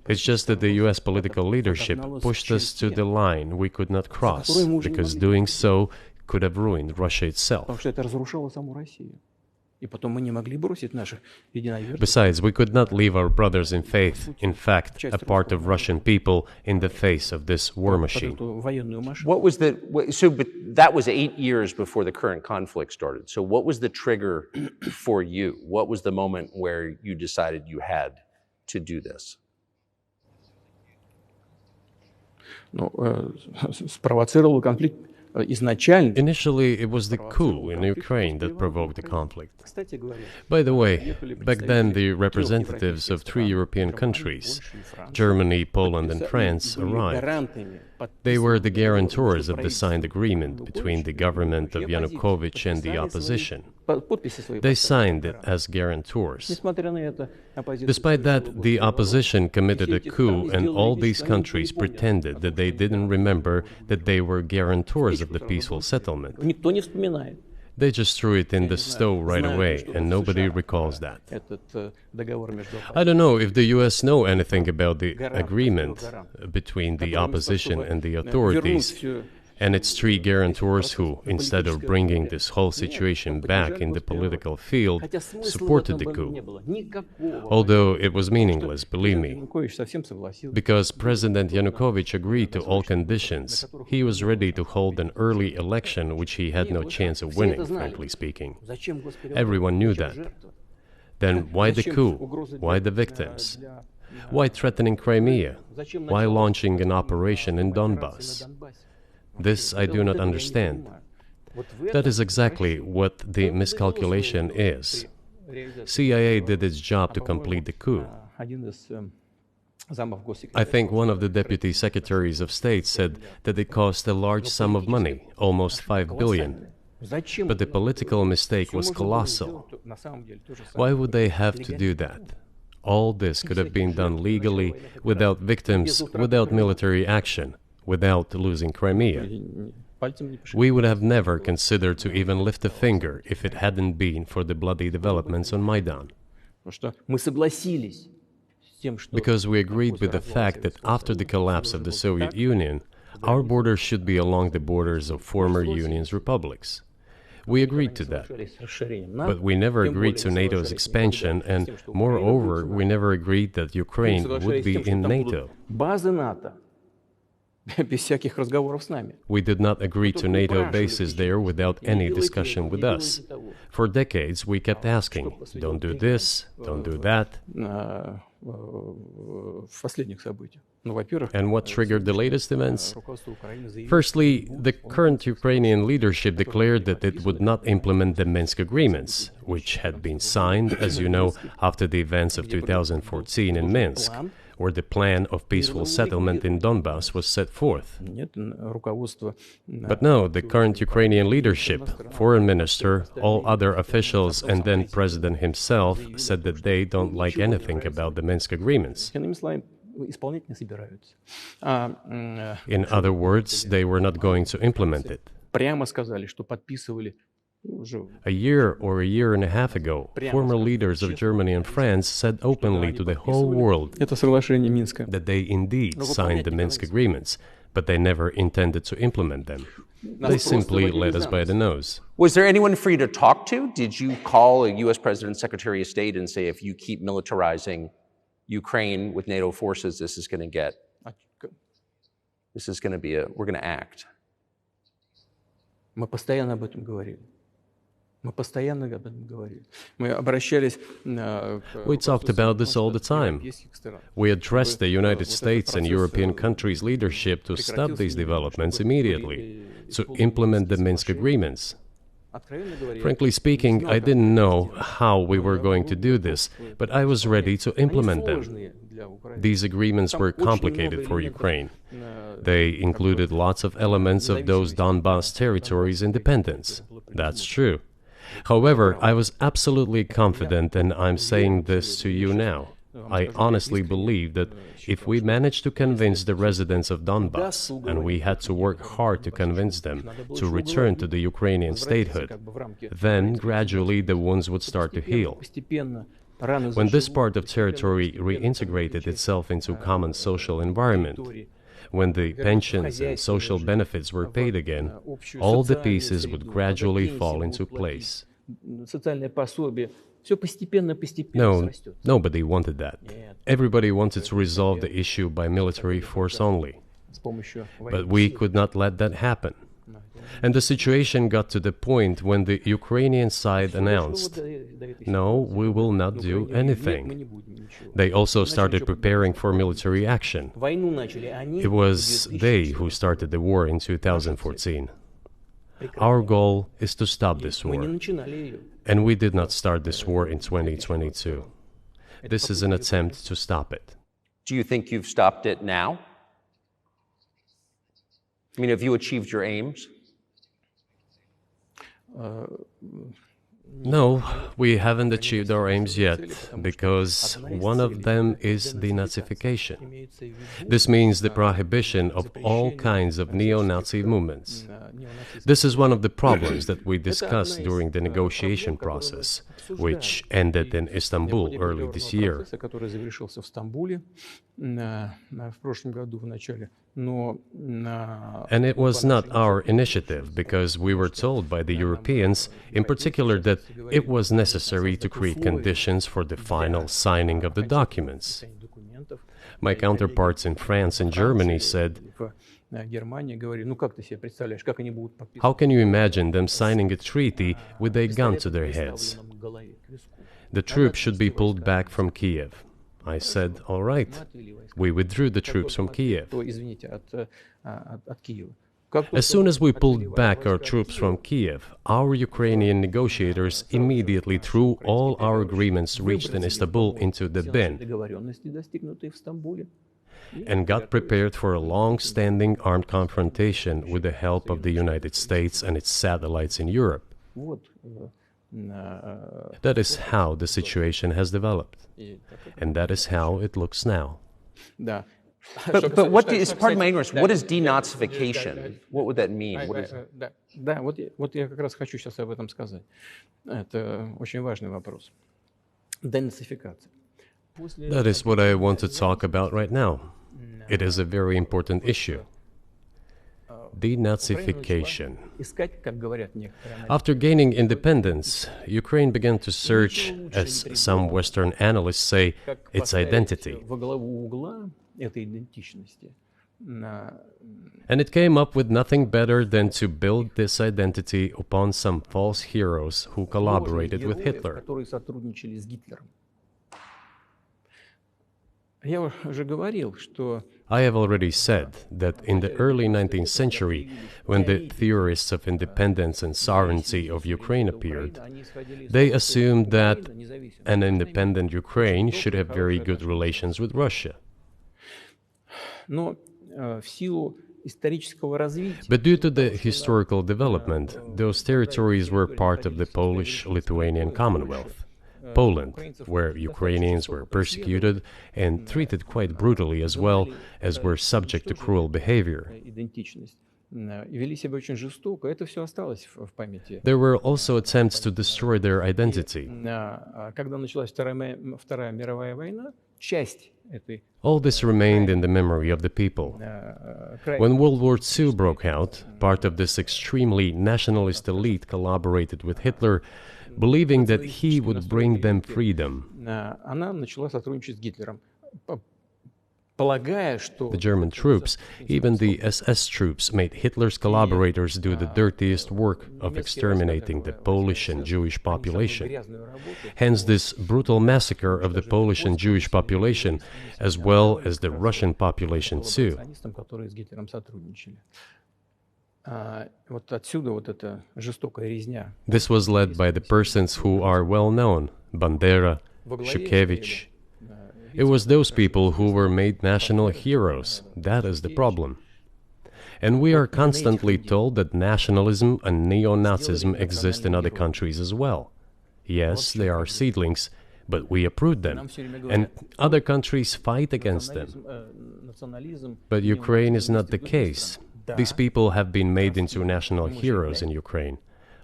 It's just that the US political leadership pushed us to the line we could not cross, because doing so could have ruined Russia itself. Besides, we could not leave our brothers in faith, in fact, a part of Russian people, in the face of this war machine. But that was 8 years before the current conflict started. So what was the trigger for you? What was the moment where you decided you had to do this? Initially, it was the coup in Ukraine that provoked the conflict. By the way, back then the representatives of 3 European countries, Germany, Poland and France, arrived. They were the guarantors of the signed agreement between the government of Yanukovych and the opposition. They signed it as guarantors. Despite that, the opposition committed a coup, and all these countries pretended that they didn't remember that they were guarantors of the peaceful settlement. They just threw it in the stove right away, and nobody recalls that. I don't know if the US know anything about the agreement between the opposition and the authorities, and its three guarantors who, instead of bringing this whole situation back in the political field, supported the coup. Although it was meaningless, believe me. Because President Yanukovych agreed to all conditions, he was ready to hold an early election which he had no chance of winning, frankly speaking. Everyone knew that. Then why the coup? Why the victims? Why threatening Crimea? Why launching an operation in Donbass? This I do not understand. That is exactly what the miscalculation is. CIA did its job to complete the coup. I think one of the deputy secretaries of state said that it cost a large sum of money, almost 5 billion. But the political mistake was colossal. Why would they have to do that? All this could have been done legally, without victims, without military action, without losing Crimea. We would have never considered to even lift a finger if it hadn't been for the bloody developments on Maidan. Because we agreed with the fact that after the collapse of the Soviet Union, our borders should be along the borders of former Union's republics. We agreed to that. But we never agreed to NATO's expansion, and moreover, we never agreed that Ukraine would be in NATO. We did not agree to NATO bases there without any discussion with us. For decades, we kept asking, don't do this, don't do that. And what triggered the latest events? Firstly, the current Ukrainian leadership declared that it would not implement the Minsk agreements, which had been signed, as you know, after the events of 2014 in Minsk, where the plan of peaceful settlement in Donbass was set forth. But no, the current Ukrainian leadership, foreign minister, all other officials, and then president himself said that they don't like anything about the Minsk agreements. In other words, they were not going to implement it. A year or a year and a half ago, former leaders of Germany and France said openly to the whole world that they indeed signed the Minsk agreements, but they never intended to implement them. They simply led us by the nose. Was there anyone for you to talk to? Did you call a U.S. President, Secretary of State, and say, if you keep militarizing Ukraine with NATO forces, this is going to be we're going to act? We talked about this all the time. We addressed the United States and European countries' leadership to stop these developments immediately, to implement the Minsk agreements. Frankly speaking, I didn't know how we were going to do this, but I was ready to implement them. These agreements were complicated for Ukraine. They included lots of elements of those Donbass territories' independence. That's true. However, I was absolutely confident, and I'm saying this to you now. I honestly believe that if we managed to convince the residents of Donbass, and we had to work hard to convince them to return to the Ukrainian statehood, then gradually the wounds would start to heal. When this part of territory reintegrated itself into common social environment, when the pensions and social benefits were paid again, all the pieces would gradually fall into place. No, nobody wanted that. Everybody wanted to resolve the issue by military force only. But we could not let that happen. And the situation got to the point when the Ukrainian side announced, no, we will not do anything. They also started preparing for military action. It was they who started the war in 2014. Our goal is to stop this war. And we did not start this war in 2022. This is an attempt to stop it. Do you think you've stopped it now? I mean, have you achieved your aims? No, we haven't achieved our aims yet, because one of them is denazification. This means the prohibition of all kinds of neo-Nazi movements. This is one of the problems that we discussed during the negotiation process, which ended in Istanbul early this year. And it was not our initiative, because we were told by the Europeans, in particular, that it was necessary to create conditions for the final signing of the documents. My counterparts in France and Germany said, "How can you imagine them signing a treaty with a gun to their heads? The troops should be pulled back from Kiev." I said, "All right." We withdrew the troops from Kiev. As soon as we pulled back our troops from Kiev, our Ukrainian negotiators immediately threw all our agreements reached in Istanbul into the bin and got prepared for a long-standing armed confrontation with the help of the United States and its satellites in Europe. That is how the situation has developed, and that is how it looks now. But what is, pardon my ignorance, what is denazification? What would that mean? What is... Да, вот я как раз хочу сейчас об этом сказать. Это очень важный вопрос. Денацификация. That is what I want to talk about right now. It is a very important issue. Denazification. After gaining independence, Ukraine began to search, as some Western analysts say, its identity. And it came up with nothing better than to build this identity upon some false heroes who collaborated with Hitler. I have already said that in the early 19th century, when the theorists of independence and sovereignty of Ukraine appeared, they assumed that an independent Ukraine should have very good relations with Russia. But due to the historical development, those territories were part of the Polish-Lithuanian Commonwealth. Poland, where Ukrainians were persecuted and treated quite brutally, as well as were subject to cruel behavior. There were also attempts to destroy their identity. All this remained in the memory of the people. When World War II broke out, part of this extremely nationalist elite collaborated with Hitler, believing that he would bring them freedom. The German troops, even the SS troops, made Hitler's collaborators do the dirtiest work of exterminating the Polish and Jewish population. Hence this brutal massacre of the Polish and Jewish population, as well as the Russian population too. This was led by the persons who are well known, Bandera, Shukevich. It was those people who were made national heroes. That is the problem. And we are constantly told that nationalism and neo-Nazism exist in other countries as well. Yes, they are seedlings, but we uproot them, and other countries fight against them. But Ukraine is not the case. These people have been made into national heroes in Ukraine.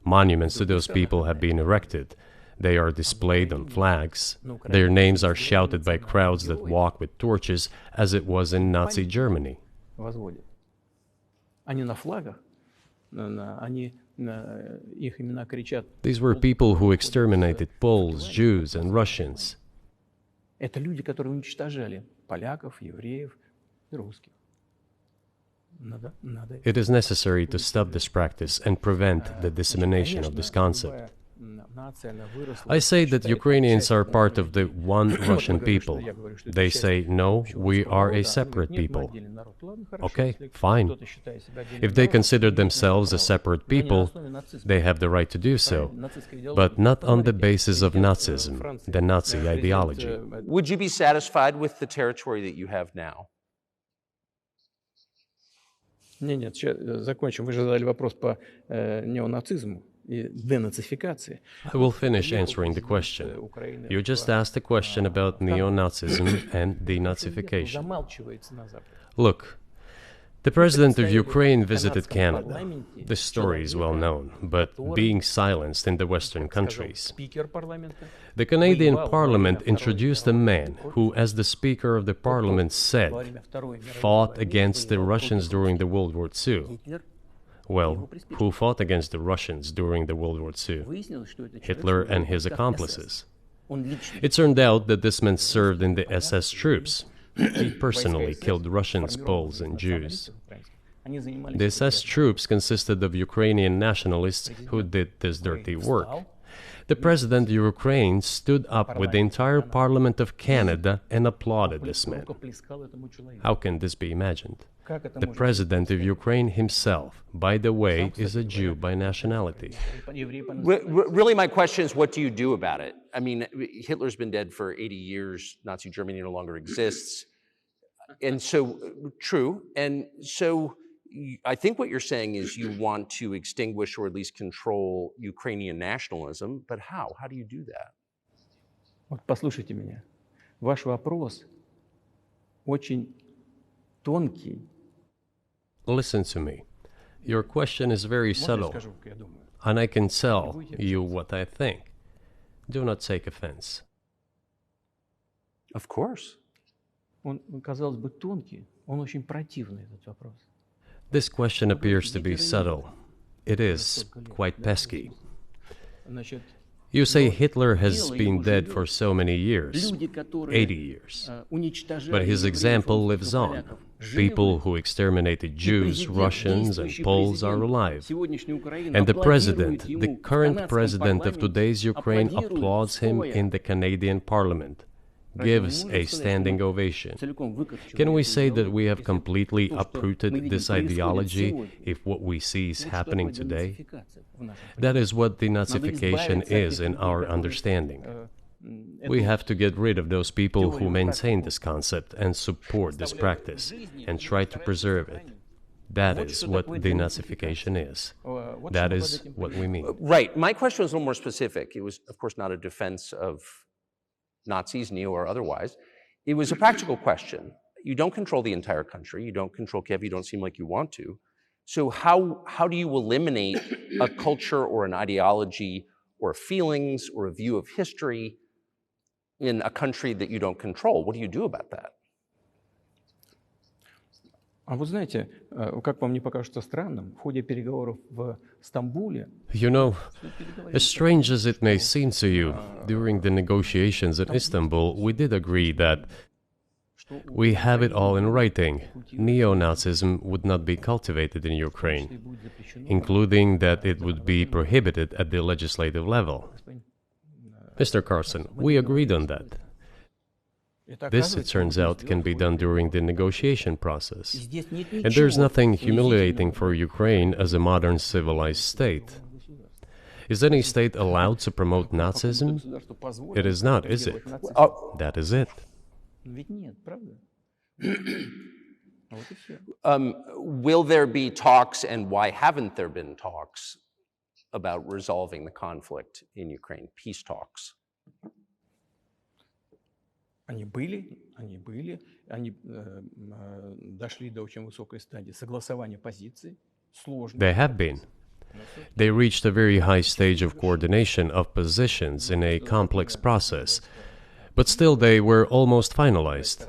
Monuments to those people have been erected. They are displayed on flags. Their names are shouted by crowds that walk with torches, as it was in Nazi Germany. These were people who exterminated Poles, Jews, and Russians. It is necessary to stop this practice and prevent the dissemination of this concept. I say that Ukrainians are part of the one Russian people. They say, no, we are a separate people. Okay, fine. If they consider themselves a separate people, they have the right to do so, but not on the basis of Nazism, the Nazi ideology. Would you be satisfied with the territory that you have now? Нет, закончим. Вы же задали вопрос по неонацизму. денацификации. I will finish answering the question. You just asked a question about neo-Nazism and denazification. Замалчивается на Западе. Look, the president of Ukraine visited Canada. This story is well known, but being silenced in the Western countries. Спикер парламента. The Canadian Parliament introduced a man who, as the Speaker of the Parliament said, fought against the Russians during the World War II. Well, who fought against the Russians during the World War II? Hitler and his accomplices. It turned out that this man served in the SS troops. He personally killed Russians, Poles, and Jews. The SS troops consisted of Ukrainian nationalists who did this dirty work. The president of Ukraine stood up with the entire Parliament of Canada and applauded this man. How can this be imagined? The president of Ukraine himself, by the way, is a Jew by nationality. Really, my question is, what do you do about it? I mean, Hitler's been dead for 80 years. Nazi Germany no longer exists. And so, true. And so, I think what you're saying is you want to extinguish or at least control Ukrainian nationalism. But how? How do you do that? Вот послушайте меня. Ваш вопрос очень тонкий. Listen to me. Your question is very subtle, and I can tell you what I think. Do not take offense. Of course. Он, казалось бы, тонкий, он очень противный, этот вопрос. This question appears to be subtle. It is quite pesky. Значит, You say Hitler has been dead for so many years, 80 years. But his example lives on. People who exterminated Jews, Russians, and Poles are alive. And the president, the current president of today's Ukraine, applauds him in the Canadian Parliament, gives a standing ovation. Can we say that we have completely uprooted this ideology if what we see is happening today? That is what denazification is in our understanding. We have to get rid of those people who maintain this concept and support this practice and try to preserve it. That is what denazification is. That is what we mean. Right. My question was a little more specific. It was, of course, not a defense of Nazis, neo or otherwise. It was a practical question. You don't control the entire country. You don't control Kiev. You don't seem like you want to. So how do you eliminate a culture or an ideology or feelings or a view of history in a country that you don't control? What do you do about that? А вы знаете, как вам не покажется странным, в ходе переговоров в Стамбуле... You know, as strange as it may seem to you, during the negotiations in Istanbul, we did agree that we have it all in writing. Neo-Nazism would not be cultivated in Ukraine, including that it would be prohibited at the legislative level. Mr. Carlson, we agreed on that. This, it turns out, can be done during the negotiation process. And there's nothing humiliating for Ukraine as a modern civilized state. Is any state allowed to promote Nazism? It is not, is it? That is it. Will there be talks, and why haven't there been talks about resolving the conflict in Ukraine, peace talks? Они были, они дошли до очень высокой стадии согласования позиций, сложно. They have been. They reached a very high stage of coordination of positions in a complex process, but still they were almost finalized.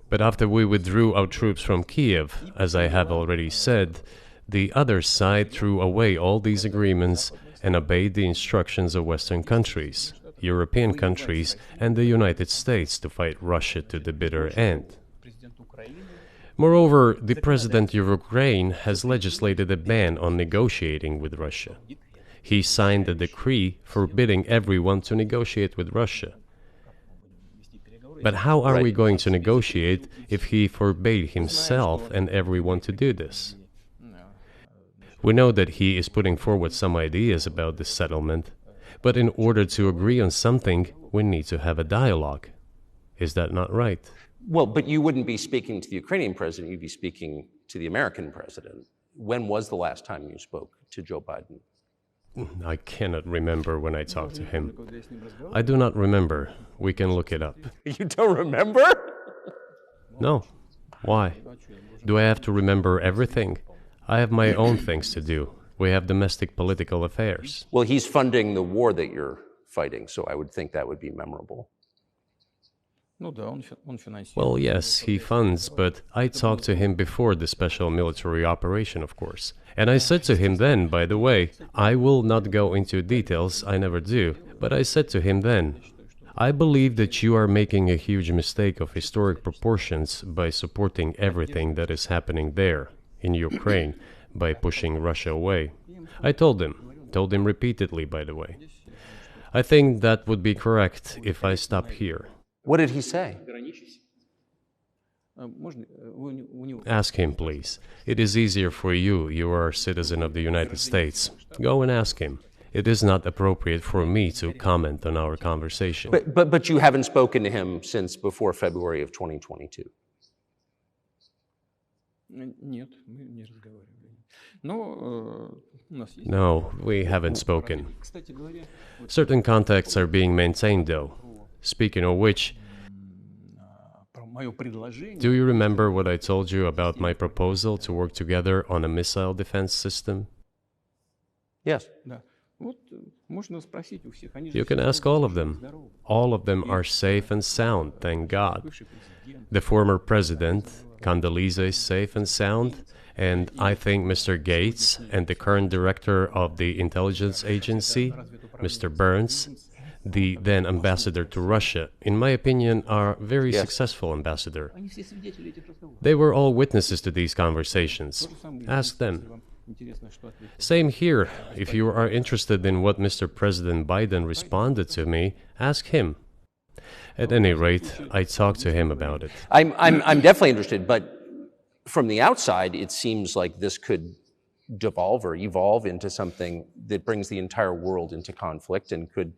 But after we withdrew our troops from Kiev, as I have already said, the other side threw away all these agreements and obeyed the instructions of Western countries, European countries, and the United States to fight Russia to the bitter end. Moreover, the president of Ukraine has legislated a ban on negotiating with Russia. He signed a decree forbidding everyone to negotiate with Russia. But how are we going to negotiate if he forbade himself and everyone to do this? We know that he is putting forward some ideas about this settlement, but in order to agree on something, we need to have a dialogue. Is that not right? Well, but you wouldn't be speaking to the Ukrainian president, you'd be speaking to the American president. When was the last time you spoke to Joe Biden? I cannot remember when I talked to him. I do not remember. We can look it up. You don't remember? No. Why? Do I have to remember everything? I have my own things to do. We have domestic political affairs. Well, he's funding the war that you're fighting, so I would think that would be memorable. Well, yes, he funds, but I talked to him before the special military operation, of course. And I said to him then, by the way, I will not go into details, I never do, but I said to him then, I believe that you are making a huge mistake of historic proportions by supporting everything that is happening there, in Ukraine, by pushing Russia away. I told him repeatedly, by the way. I think that would be correct if I stop here. What did he say? Ask him, please. It is easier for you. You are a citizen of the United States. Go and ask him. It is not appropriate for me to comment on our conversation. But you haven't spoken to him since before February of 2022? No, we haven't spoken. Certain contacts are being maintained, though. Speaking of which, do you remember what I told you about my proposal to work together on a missile defense system? Yes. You can ask all of them. All of them are safe and sound, thank God. The former president, Condoleezza, is safe and sound, and I think Mr. Gates and the current director of the intelligence agency, Mr. Burns, the then ambassador to Russia, in my opinion, are very successful ambassador. They were all witnesses to these conversations. Ask them. Same here. If you are interested in what Mr. President Biden responded to me, ask him. At any rate, I talked to him about it. I'm definitely interested, but from the outside, it seems like this could devolve or evolve into something that brings the entire world into conflict and could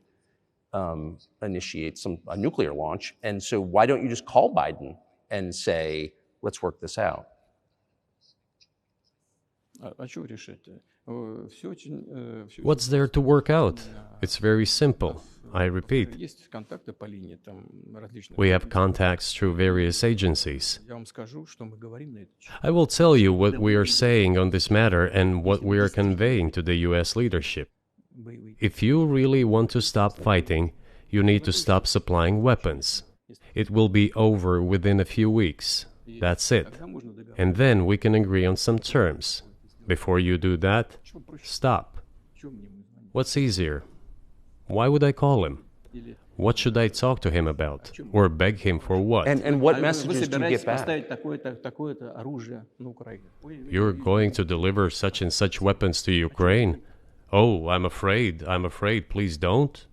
initiate a nuclear launch. And so why don't you just call Biden and say, let's work this out? What's there to work out? It's very simple. I repeat. We have contacts through various agencies. I will tell you what we are saying on this matter and what we are conveying to the US leadership. If you really want to stop fighting, you need to stop supplying weapons. It will be over within a few weeks. That's it. And then we can agree on some terms. Before you do that, stop. What's easier? Why would I call him? What should I talk to him about? Or beg him for what? And what messages do you get back? You're going to deliver such and such weapons to Ukraine? Oh, I'm afraid, please don't.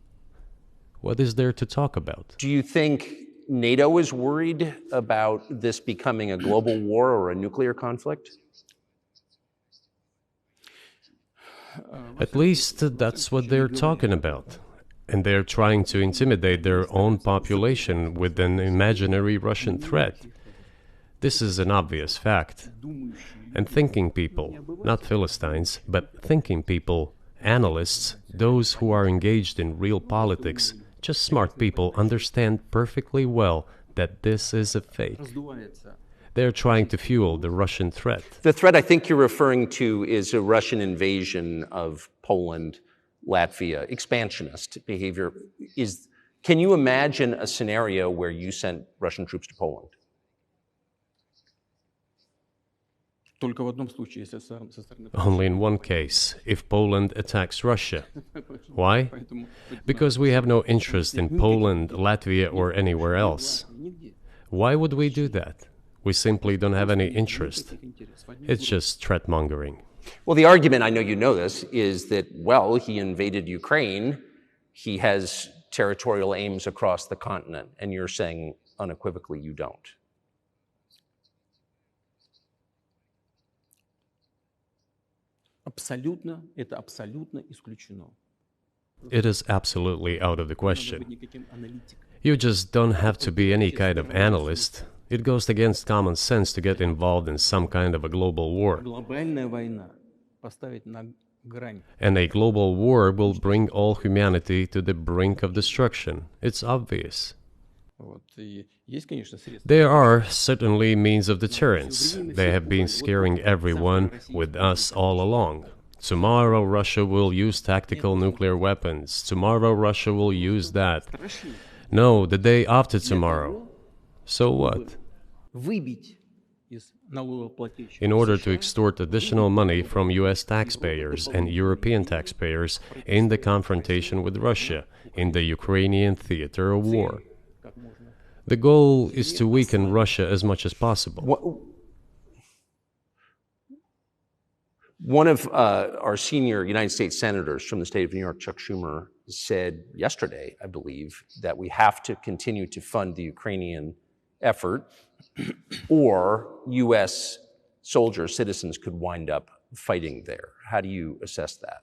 What is there to talk about? Do you think NATO is worried about this becoming a global war or a nuclear conflict? At least that's what they're talking about. And they're trying to intimidate their own population with an imaginary Russian threat. This is an obvious fact. And thinking people, not Philistines, but thinking people, analysts, those who are engaged in real politics, just smart people, understand perfectly well that this is a fake. They're trying to fuel the Russian threat. The threat I think you're referring to is a Russian invasion of Poland, Latvia, expansionist behavior. Can you imagine a scenario where you sent Russian troops to Poland? Only in one case, if Poland attacks Russia. Why? Because we have no interest in Poland, Latvia, or anywhere else. Why would we do that? We simply don't have any interest. It's just threat-mongering. Well, the argument, I know you know this, is that, well, he invaded Ukraine, he has territorial aims across the continent, and you're saying unequivocally you don't. It is absolutely out of the question. You just don't have to be any kind of analyst. It goes against common sense to get involved in some kind of a global war. And a global war will bring all humanity to the brink of destruction. It's obvious. There are certainly means of deterrence. They have been scaring everyone with us all along. Tomorrow Russia will use tactical nuclear weapons. Tomorrow Russia will use that. No, the day after tomorrow. So what? In order to extort additional money from US taxpayers and European taxpayers in the confrontation with Russia in the Ukrainian theater of war. The goal is to weaken Russia as much as possible. One of our senior United States senators from the state of New York, Chuck Schumer, said yesterday, I believe, that we have to continue to fund the Ukrainian effort or U.S. soldiers, citizens could wind up fighting there. How do you assess that?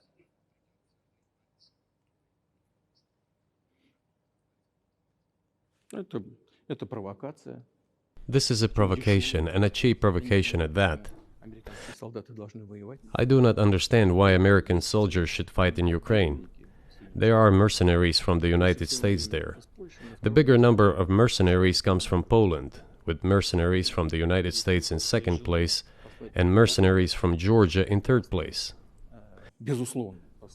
This is a provocation, and a cheap provocation at that. I do not understand why American soldiers should fight in Ukraine. There are mercenaries from the United States there. The bigger number of mercenaries comes from Poland, with mercenaries from the United States in second place and mercenaries from Georgia in third place.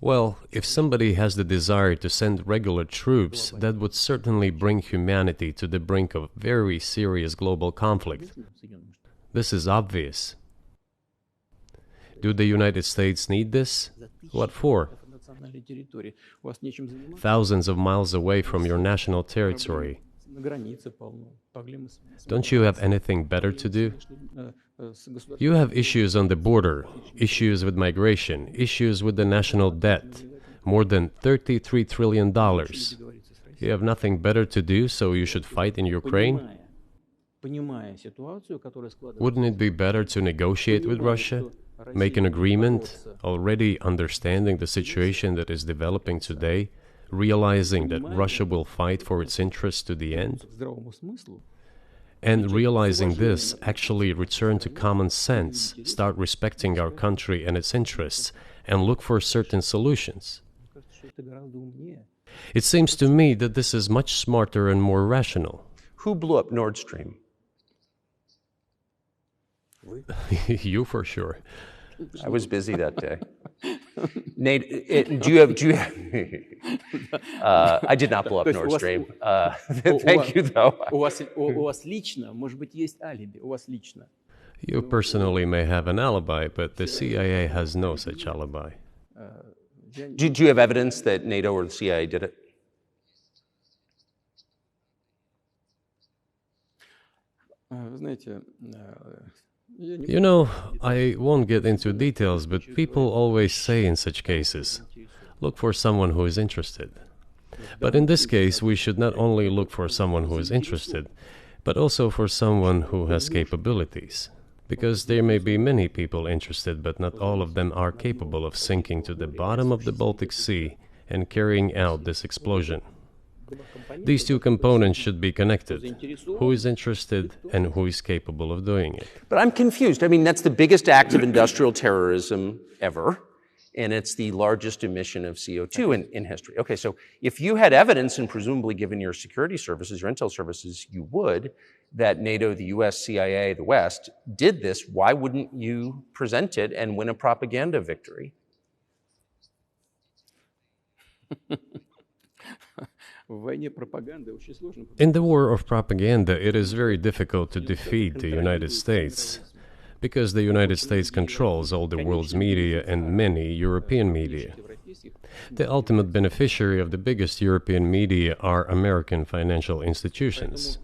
Well, if somebody has the desire to send regular troops, that would certainly bring humanity to the brink of very serious global conflict. This is obvious. Do the United States need this? What for? Thousands of miles away from your national territory. Don't you have anything better to do? You have issues on the border, issues with migration, issues with the national debt, more than $33 trillion. You have nothing better to do, so you should fight in Ukraine? Wouldn't it be better to negotiate with Russia? Make an agreement, already understanding the situation that is developing today, realizing that Russia will fight for its interests to the end? And realizing this, actually return to common sense, start respecting our country and its interests, and look for certain solutions. It seems to me that this is much smarter and more rational. Who blew up Nord Stream? You for sure. I was busy that day. Nate, do you have I did not blow up Nord Stream. Thank you, though. You personally may have an alibi, but the CIA has no such alibi. Do you have evidence that NATO or the CIA did it? You know, I won't get into details, but people always say in such cases, look for someone who is interested. But in this case, we should not only look for someone who is interested, but also for someone who has capabilities. Because there may be many people interested, but not all of them are capable of sinking to the bottom of the Baltic Sea and carrying out this explosion. These two components should be connected. Who is interested and who is capable of doing it? But I'm confused. I mean, that's the biggest act of industrial terrorism ever, and it's the largest emission of CO2 in history. Okay, so if you had evidence, and presumably given your security services, your intel services, you would, that NATO, the US, CIA, the West, did this, why wouldn't you present it and win a propaganda victory? In the war of propaganda, it is very difficult to defeat the United States, because the United States controls all the world's media and many European media. The ultimate beneficiary of the biggest European media are American financial institutions.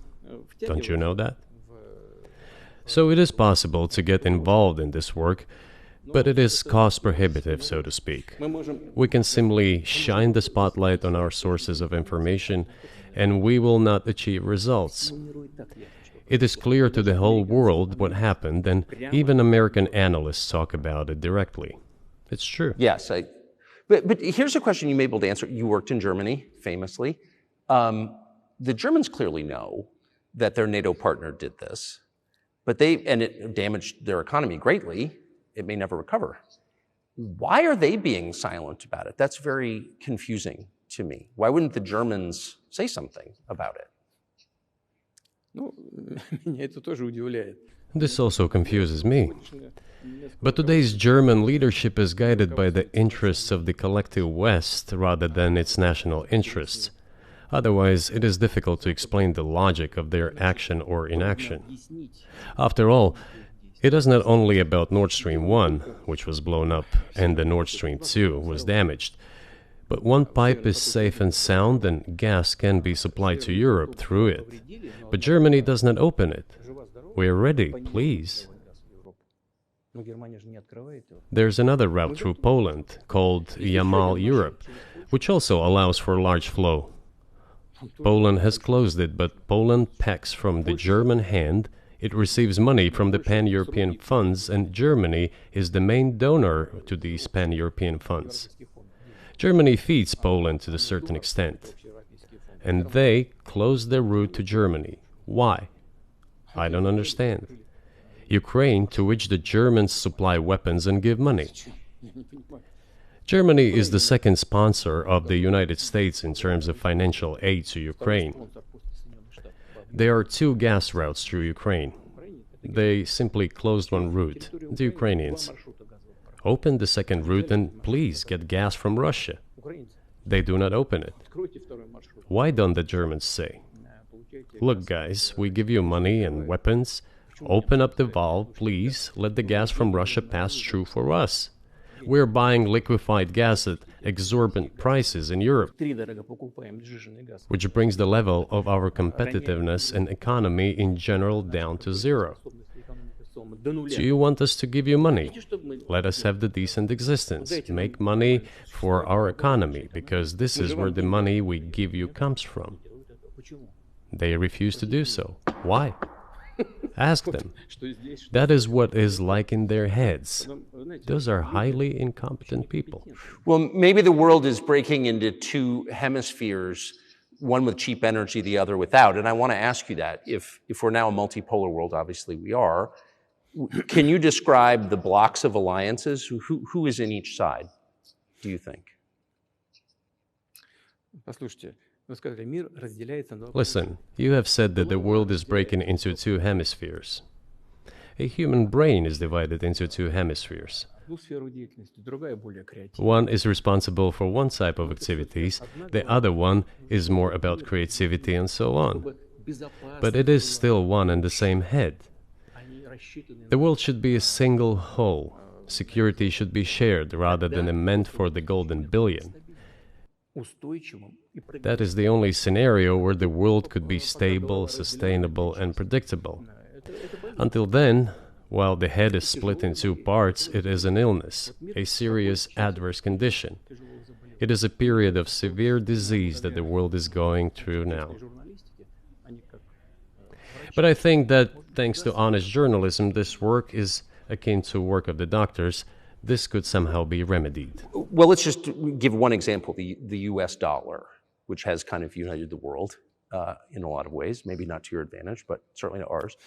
Don't you know that? So it is possible to get involved in this work, but it is cost prohibitive, so to speak. We can simply shine the spotlight on our sources of information, and we will not achieve results. It is clear to the whole world what happened, and even American analysts talk about it directly. It's true. Yes, but here's a question you may be able to answer. You worked in Germany, famously. The Germans clearly know that their NATO partner did this, and it damaged their economy greatly. It may never recover. Why are they being silent about it? That's very confusing to me. Why wouldn't the Germans say something about it? Ну, меня это тоже удивляет. This also confuses me. But today's German leadership is guided by the interests of the collective West rather than its national interests. Otherwise, it is difficult to explain the logic of their action or inaction. After all, it is not only about Nord Stream 1, which was blown up, and the Nord Stream 2 was damaged. But one pipe is safe and sound, and gas can be supplied to Europe through it. But Germany does not open it. We are ready, please. There's another route through Poland, called Yamal Europe, which also allows for large flow. Poland has closed it, but Poland packs from the German hand. It receives money from the pan-European funds, and Germany is the main donor to these pan-European funds. Germany feeds Poland to a certain extent, and they close their route to Germany. Why? I don't understand. Ukraine, to which the Germans supply weapons and give money. Germany is the second sponsor of the United States in terms of financial aid to Ukraine. There are two gas routes through Ukraine. They simply closed one route, the Ukrainians. Open the second route and please get gas from Russia. They do not open it. Why don't the Germans say, look guys, we give you money and weapons, open up the valve, please, let the gas from Russia pass through for us. We're buying liquefied gas at exorbitant prices in Europe, which brings the level of our competitiveness and economy in general down to zero. Do you want us to give you money? Let us have the decent existence. Make money for our economy, because this is where the money we give you comes from. They refuse to do so. Why? Ask them. That is what is like in their heads. Those are highly incompetent people. Well, maybe the world is breaking into two hemispheres, one with cheap energy, the other without. And I want to ask you that. If we're now a multipolar world, obviously we are, can you describe the blocks of alliances? Who is in each side, do you think? Listen, you have said that the world is breaking into two hemispheres. A human brain is divided into two hemispheres. One is responsible for one type of activities, the other one is more about creativity and so on. But it is still one and the same head. The world should be a single whole. Security should be shared rather than meant for the golden billion. That is the only scenario where the world could be stable, sustainable, and predictable. Until then, while the head is split in two parts, it is an illness, a serious adverse condition. It is a period of severe disease that the world is going through now. But I think that, thanks to honest journalism, this work is akin to work of the doctors. This could somehow be remedied. Well, let's just give one example, the US dollar, which has kind of united the world in a lot of ways, maybe not to your advantage, but certainly to ours.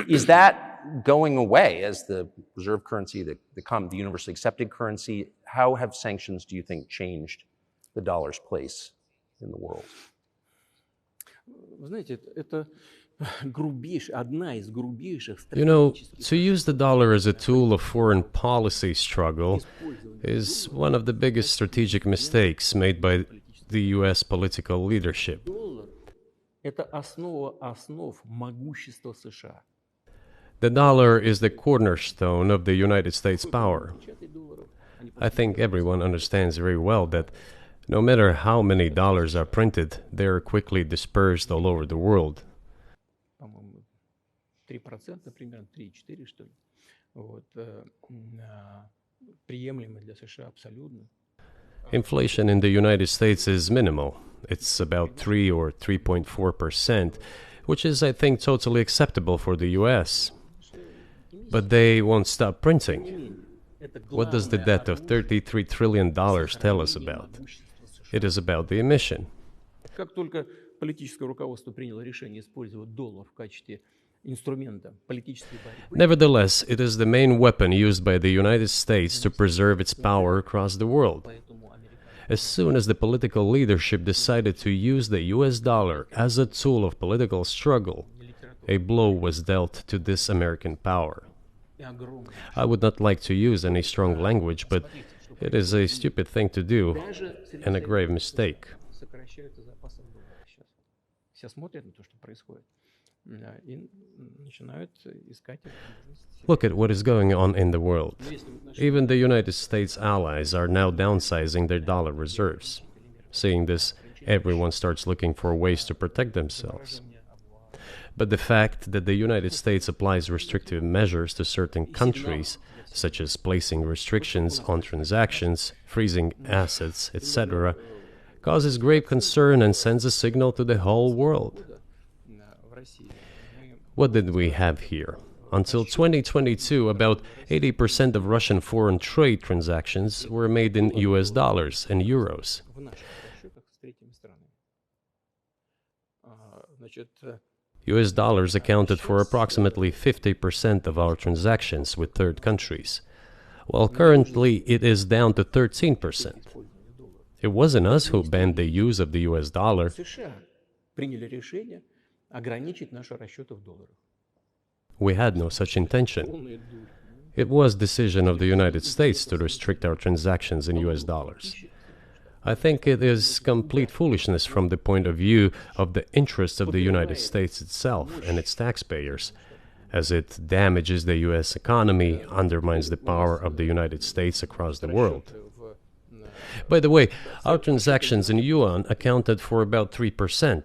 Is that going away as the reserve currency, the universally accepted currency? How have sanctions, do you think, changed the dollar's place in the world? You know, to use the dollar as a tool of foreign policy struggle is one of the biggest strategic mistakes made by the US political leadership. The dollar is the cornerstone of the United States power. I think everyone understands very well that no matter how many dollars are printed, they are quickly dispersed all over the world. Inflation in the United States is minimal. It's about 3 or 3.4%, which is, I think, totally acceptable for the US. But they won't stop printing. What does the debt of $33 trillion tell us about? It is about the emission. Nevertheless, it is the main weapon used by the United States to preserve its power across the world. As soon as the political leadership decided to use the US dollar as a tool of political struggle, a blow was dealt to this American power. I would not like to use any strong language, but it is a stupid thing to do and a grave mistake. Look at what is going on in the world. Even the United States allies are now downsizing their dollar reserves. Seeing this, everyone starts looking for ways to protect themselves. But the fact that the United States applies restrictive measures to certain countries, such as placing restrictions on transactions, freezing assets, etc., causes grave concern and sends a signal to the whole world. What did we have here? Until 2022, about 80% of Russian foreign trade transactions were made in US dollars and euros. US dollars accounted for approximately 50% of our transactions with third countries, while currently it is down to 13%. It wasn't us who banned the use of the US dollar. We had no such intention. It was decision of the United States to restrict our transactions in US dollars. I think it is complete foolishness from the point of view of the interests of the United States itself and its taxpayers, as it damages the US economy, undermines the power of the United States across the world. By the way, our transactions in yuan accounted for about 3%.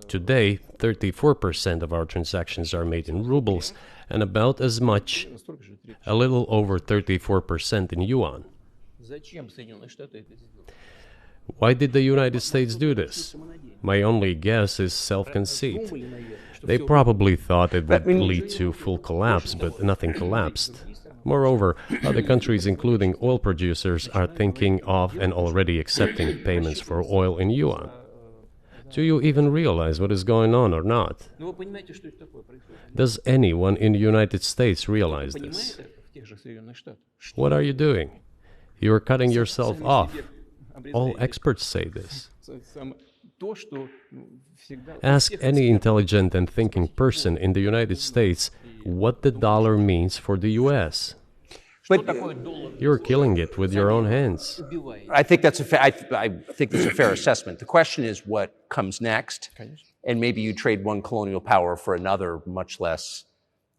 Today, 34% of our transactions are made in rubles and about as much, a little over 34% in yuan. Why did the United States do this? My only guess is self-conceit. They probably thought it would lead to full collapse, but nothing collapsed. Moreover, other countries, including oil producers, are thinking of and already accepting payments for oil in yuan. Do you even realize what is going on or not? Does anyone in the United States realize this? What are you doing? You are cutting yourself off. All experts say this. Ask any intelligent and thinking person in the United States what the dollar means for the US. But You're killing it with your own hands. I think that's I think that's a fair assessment. The question is what comes next, and maybe you trade one colonial power for another, much less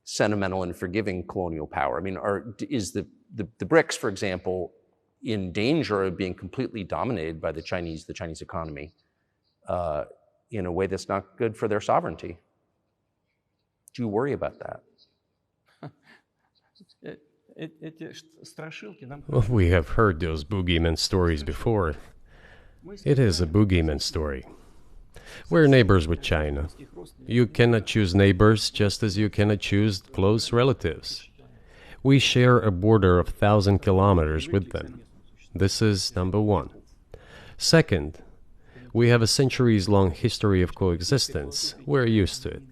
sentimental and forgiving colonial power. I mean, is the BRICS, for example, in danger of being completely dominated by the Chinese economy in a way that's not good for their sovereignty? Do you worry about that? Well, we have heard those boogeyman stories before. It is a boogeyman story. We're neighbors with China. You cannot choose neighbors just as you cannot choose close relatives. We share a border of 1,000 kilometers with them. This is number one. Second, we have a centuries-long history of coexistence. We're used to it.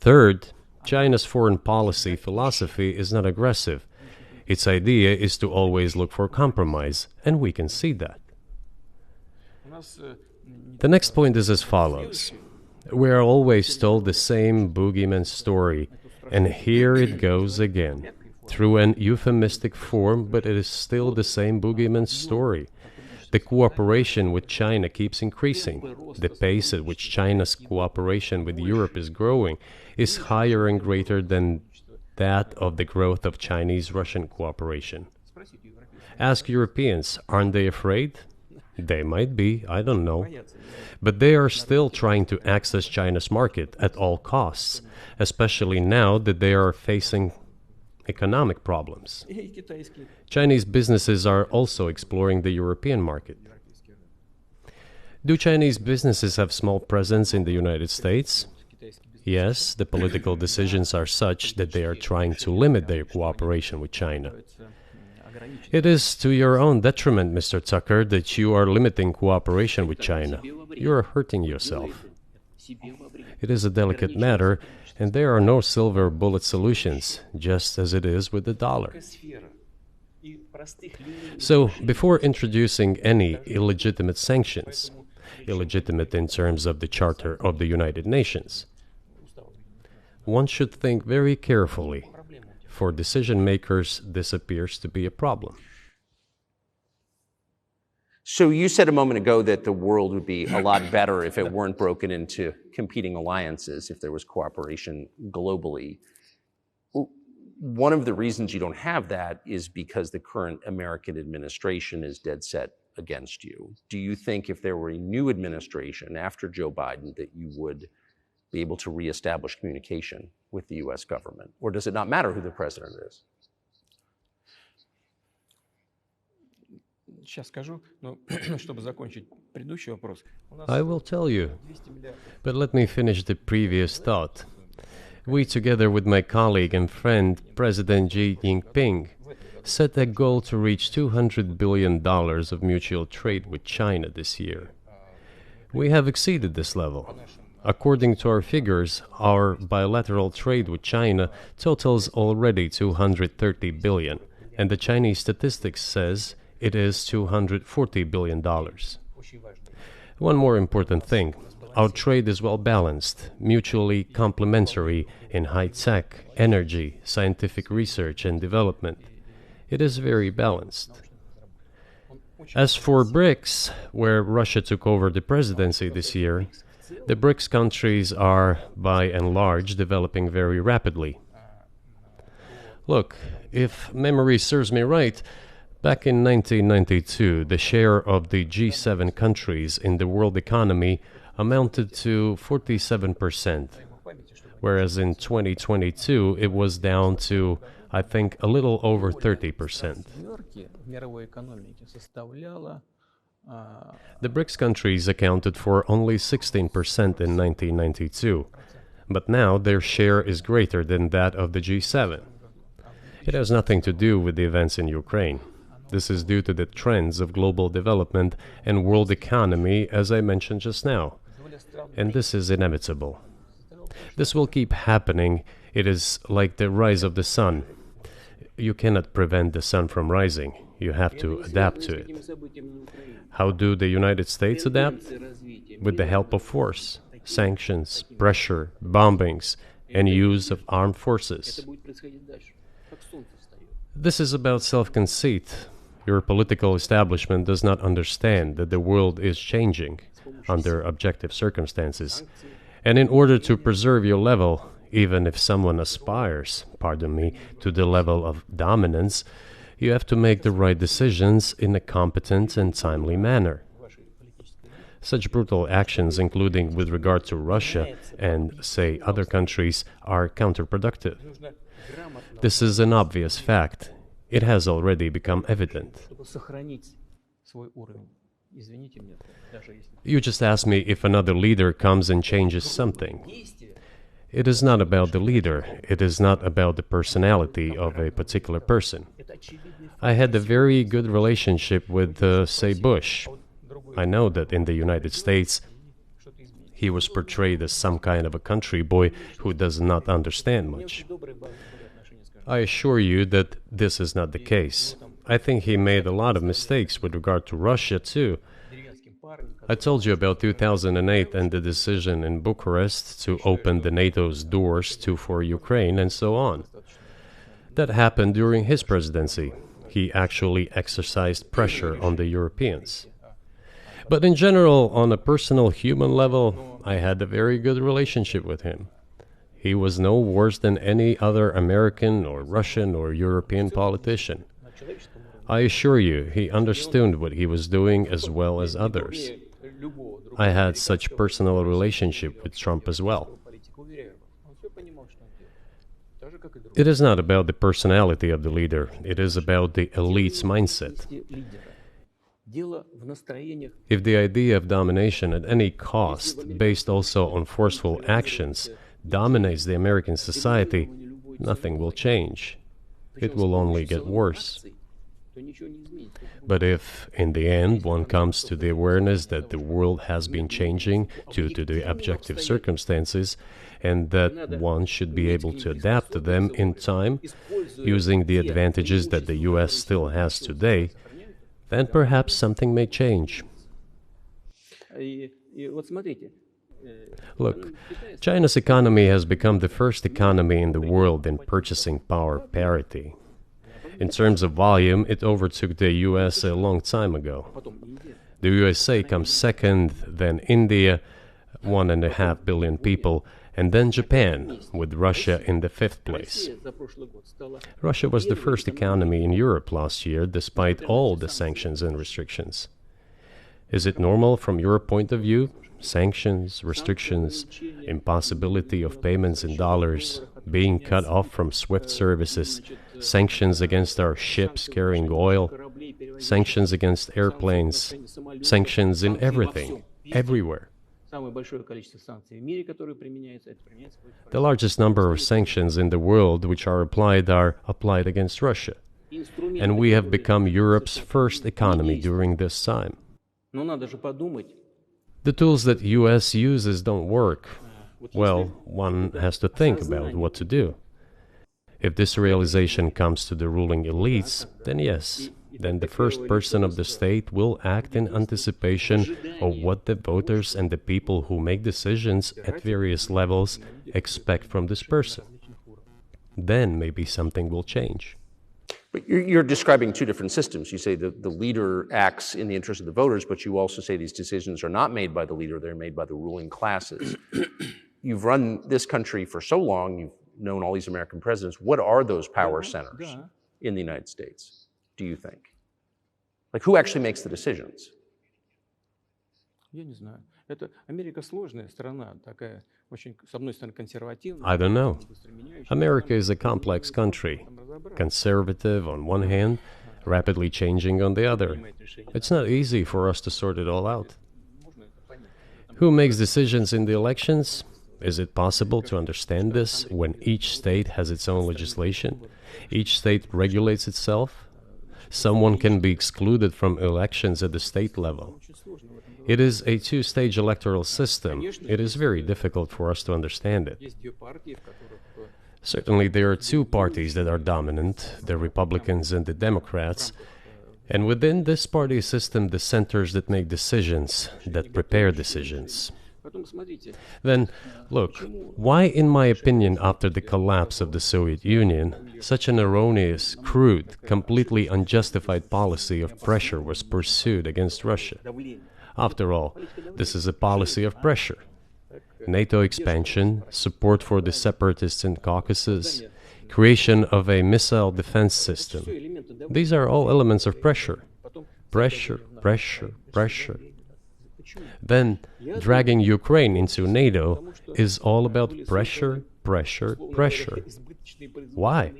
Third, China's foreign policy philosophy is not aggressive. Its idea is to always look for compromise, and we can see that. The next point is as follows. We are always told the same boogeyman story, and here it goes again, through an euphemistic form, but it is still the same boogeyman story. The cooperation with China keeps increasing. The pace at which China's cooperation with Europe is growing is higher and greater than that of the growth of Chinese-Russian cooperation. Ask Europeans, aren't they afraid? They might be, I don't know. But they are still trying to access China's market at all costs, especially now that they are facing economic problems. Chinese businesses are also exploring the European market. Do Chinese businesses have small presence in the United States? Yes, the political decisions are such that they are trying to limit their cooperation with China. It is to your own detriment, Mr. Tucker, that you are limiting cooperation with China. You are hurting yourself. It is a delicate matter, and there are no silver bullet solutions, just as it is with the dollar. So, before introducing any illegitimate sanctions, illegitimate in terms of the Charter of the United Nations, one should think very carefully. For decision makers, this appears to be a problem. So you said a moment ago that the world would be a lot better if it weren't broken into competing alliances, if there was cooperation globally. One of the reasons you don't have that is because the current American administration is dead set against you. Do you think if there were a new administration after Joe Biden that you would be able to reestablish communication with the U.S. government? Or does it not matter who the president is? I will tell you, but let me finish the previous thought. We, together with my colleague and friend, President Xi Jinping, set a goal to reach $200 billion of mutual trade with China this year. We have exceeded this level. According to our figures, our bilateral trade with China totals already $230 billion, and the Chinese statistics says it is $240 billion. One more important thing. Our trade is well balanced, mutually complementary in high-tech, energy, scientific research and development. It is very balanced. As for BRICS, where Russia took over the presidency this year, the BRICS countries are, by and large, developing very rapidly. Look, if memory serves me right, back in 1992, the share of the G7 countries in the world economy amounted to 47%, whereas in 2022 it was down to, I think, a little over 30%. The BRICS countries accounted for only 16% in 1992, but now their share is greater than that of the G7. It has nothing to do with the events in Ukraine. This is due to the trends of global development and world economy, as I mentioned just now. And this is inevitable. This will keep happening. It is like the rise of the sun. You cannot prevent the sun from rising. You have to adapt to it. How do the United States adapt? With the help of force, sanctions, pressure, bombings, and use of armed forces. This is about self-conceit. Your political establishment does not understand that the world is changing under objective circumstances. And in order to preserve your level, even if someone aspires, pardon me, to the level of dominance, you have to make the right decisions in a competent and timely manner. Such brutal actions, including with regard to Russia and, say, other countries, are counterproductive. This is an obvious fact. It has already become evident. You just asked me if another leader comes and changes something. It is not about the leader. It is not about the personality of a particular person. I had a very good relationship with, say, Bush. I know that in the United States, he was portrayed as some kind of a country boy who does not understand much. I assure you that this is not the case. I think he made a lot of mistakes with regard to Russia, too. I told you about 2008 and the decision in Bucharest to open the NATO's doors for Ukraine and so on. That happened during his presidency. He actually exercised pressure on the Europeans. But in general, on a personal human level, I had a very good relationship with him. He was no worse than any other American or Russian or European politician. I assure you, he understood what he was doing as well as others. I had such personal relationship with Trump as well. It is not about the personality of the leader. It is about the elite's mindset. If the idea of domination at any cost, based also on forceful actions, dominates the American society, nothing will change. It will only get worse. But if, in the end, one comes to the awareness that the world has been changing due to the objective circumstances, and that one should be able to adapt to them in time, using the advantages that the US still has today, then perhaps something may change. Look, China's economy has become the first economy in the world in purchasing power parity. In terms of volume, it overtook the US a long time ago. The USA comes second, then India, 1.5 billion people, and then Japan, with Russia in the fifth place. Russia was the first economy in Europe last year, despite all the sanctions and restrictions. Is it normal from your point of view? Sanctions, restrictions, impossibility of payments in dollars, being cut off from SWIFT services, sanctions against our ships carrying oil, sanctions against airplanes, sanctions in everything, everywhere. The largest number of sanctions in the world which are applied against Russia. And we have become Europe's first economy during this time. The tools that US uses don't work. Well, one has to think about what to do. If this realization comes to the ruling elites, then yes, then the first person of the state will act in anticipation of what the voters and the people who make decisions at various levels expect from this person. Then maybe something will change. But you're describing two different systems. You say the leader acts in the interest of the voters, but you also say these decisions are not made by the leader, they're made by the ruling classes. You've run this country for so long, you've known all these American presidents. What are those power centers in the United States, do you think? Like, who actually makes the decisions? I don't know. America is a complex country, conservative on one hand, rapidly changing on the other. It's not easy for us to sort it all out. Who makes decisions in the elections? Is it possible to understand this when each state has its own legislation? Each state regulates itself? Someone can be excluded from elections at the state level. It is a two-stage electoral system. It is very difficult for us to understand it. Certainly, there are two parties that are dominant, the Republicans and the Democrats, and within this party system, the centers that make decisions, that prepare decisions. Then, look, why, in my opinion, after the collapse of the Soviet Union, such an erroneous, crude, completely unjustified policy of pressure was pursued against Russia? After all, this is a policy of pressure. NATO expansion, support for the separatists in Caucasus, creation of a missile defense system. These are all elements of pressure. Pressure, pressure, pressure. Then, dragging Ukraine into NATO is all about pressure, pressure, pressure. Why?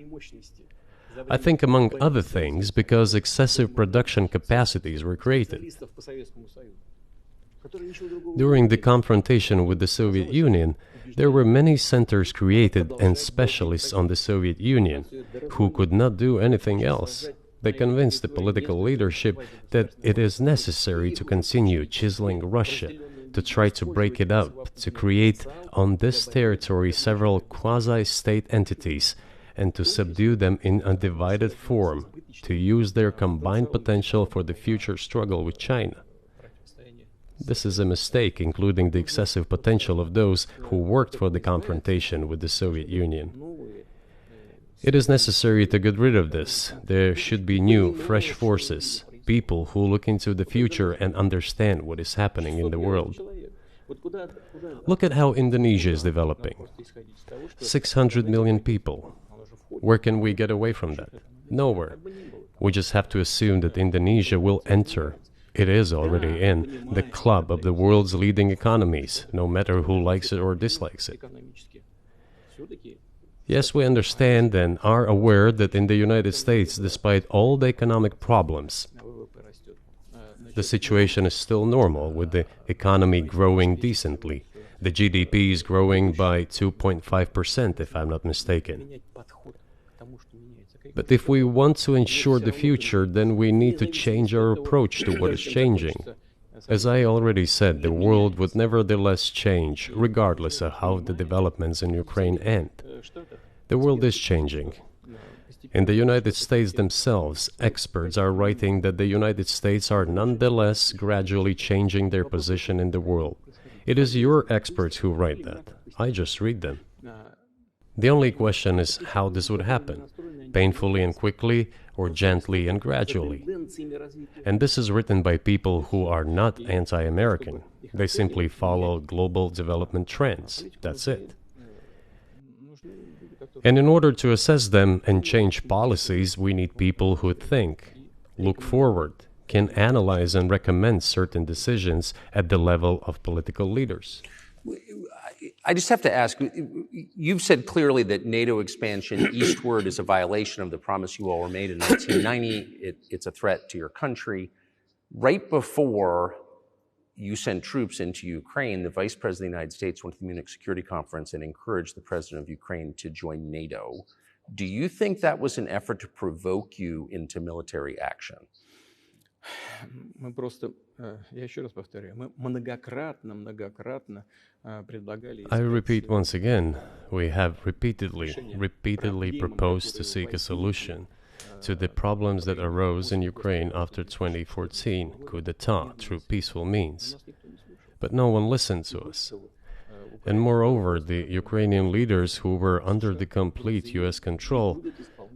I think, among other things, because excessive production capacities were created. During the confrontation with the Soviet Union, there were many centers created and specialists on the Soviet Union who could not do anything else. They convinced the political leadership that it is necessary to continue chiseling Russia, to try to break it up, to create on this territory several quasi-state entities, and to subdue them in a divided form, to use their combined potential for the future struggle with China. This is a mistake, including the excessive potential of those who worked for the confrontation with the Soviet Union. It is necessary to get rid of this. There should be new, fresh forces, people who look into the future and understand what is happening in the world. Look at how Indonesia is developing. 600 million people. Where can we get away from that? Nowhere. We just have to assume that Indonesia will enter. It is already in the club of the world's leading economies, no matter who likes it or dislikes it. Yes, we understand and are aware that in the United States, despite all the economic problems, the situation is still normal, with the economy growing decently. The GDP is growing by 2.5%, if I'm not mistaken. But if we want to ensure the future, then we need to change our approach to what is changing. As I already said, the world would nevertheless change, regardless of how the developments in Ukraine end. The world is changing. In the United States themselves, experts are writing that the United States are nonetheless gradually changing their position in the world. It is your experts who write that. I just read them. The only question is how this would happen, painfully and quickly, or gently and gradually. And this is written by people who are not anti-American. They simply follow global development trends. That's it. And in order to assess them and change policies, we need people who think, look forward, can analyze and recommend certain decisions at the level of political leaders. I just have to ask, you've said clearly that NATO expansion eastward is a violation of the promise you all were made in 1990. It's a threat to your country. Right before you sent troops into Ukraine, the Vice President of the United States went to the Munich Security Conference and encouraged the President of Ukraine to join NATO. Do you think that was an effort to provoke you into military action? Мы просто, я еще раз повторяю, мы многократно предлагали... I repeat once again, we have repeatedly proposed to seek a solution to the problems that arose in Ukraine after 2014 coup d'etat through peaceful means. But no one listened to us. And moreover, the Ukrainian leaders who were under the complete US control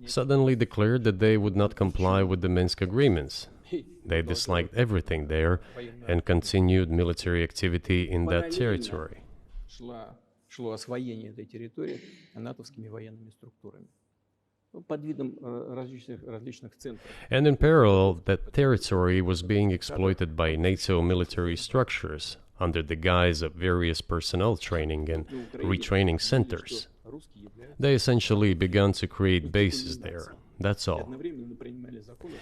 suddenly declared that they would not comply with the Minsk agreements. They disliked everything there and continued military activity in that territory. Шло освоение этой территории натовскими военными структурами под видом различных центров. And in parallel, that territory was being exploited by NATO military structures under the guise of various personnel training and retraining centers. They essentially began to create bases there. That's all.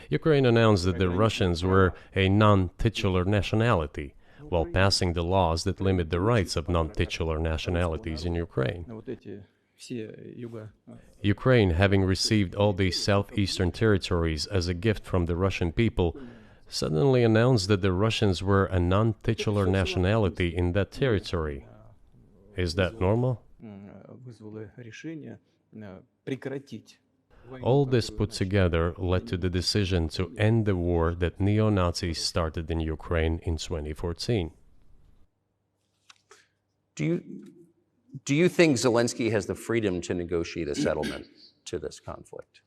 Ukraine announced that the Russians were a non-titular nationality, while passing the laws that limit the rights of non-titular nationalities in Ukraine. Ukraine, having received all these southeastern territories as a gift from the Russian people, suddenly announced that the Russians were a non-titular nationality in that territory. Is that normal? All this put together led to the decision to end the war that neo-Nazis started in Ukraine in 2014. Do you think Zelensky has the freedom to negotiate a settlement to this conflict?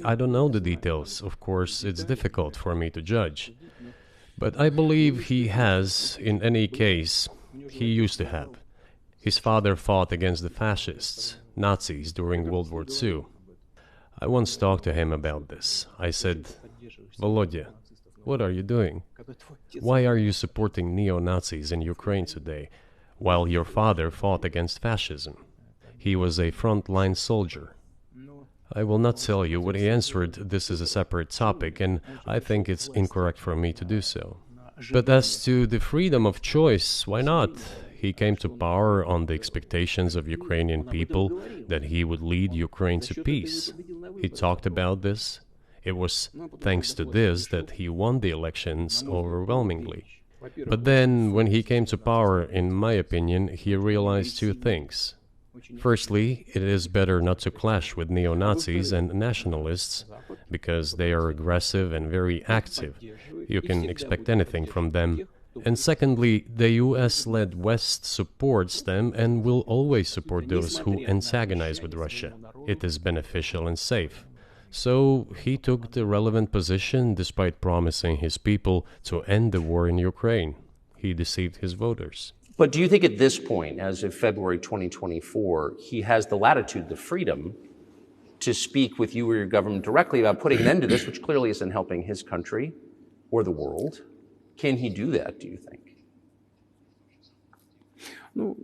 I don't know the details. Of course, it's difficult for me to judge. But I believe he has, in any case, he used to have. His father fought against the fascists, Nazis, during World War II. I once talked to him about this. I said, Volodya, what are you doing? Why are you supporting neo-Nazis in Ukraine today, while your father fought against fascism? He was a front-line soldier. I will not tell you what he answered. This is a separate topic, and I think it's incorrect for me to do so. But as to the freedom of choice, why not? He came to power on the expectations of Ukrainian people that he would lead Ukraine to peace. He talked about this. It was thanks to this that he won the elections overwhelmingly. But then, when he came to power, in my opinion, he realized two things. Firstly, it is better not to clash with neo-Nazis and nationalists, because they are aggressive and very active. You can expect anything from them. And secondly, the US-led West supports them and will always support those who antagonize with Russia. It is beneficial and safe. So he took the relevant position despite promising his people to end the war in Ukraine. He deceived his voters. But do you think at this point, as of February 2024, he has the latitude, the freedom, to speak with you or your government directly about putting an end to this, which clearly isn't helping his country or the world? Can he do that, do you think? Ну,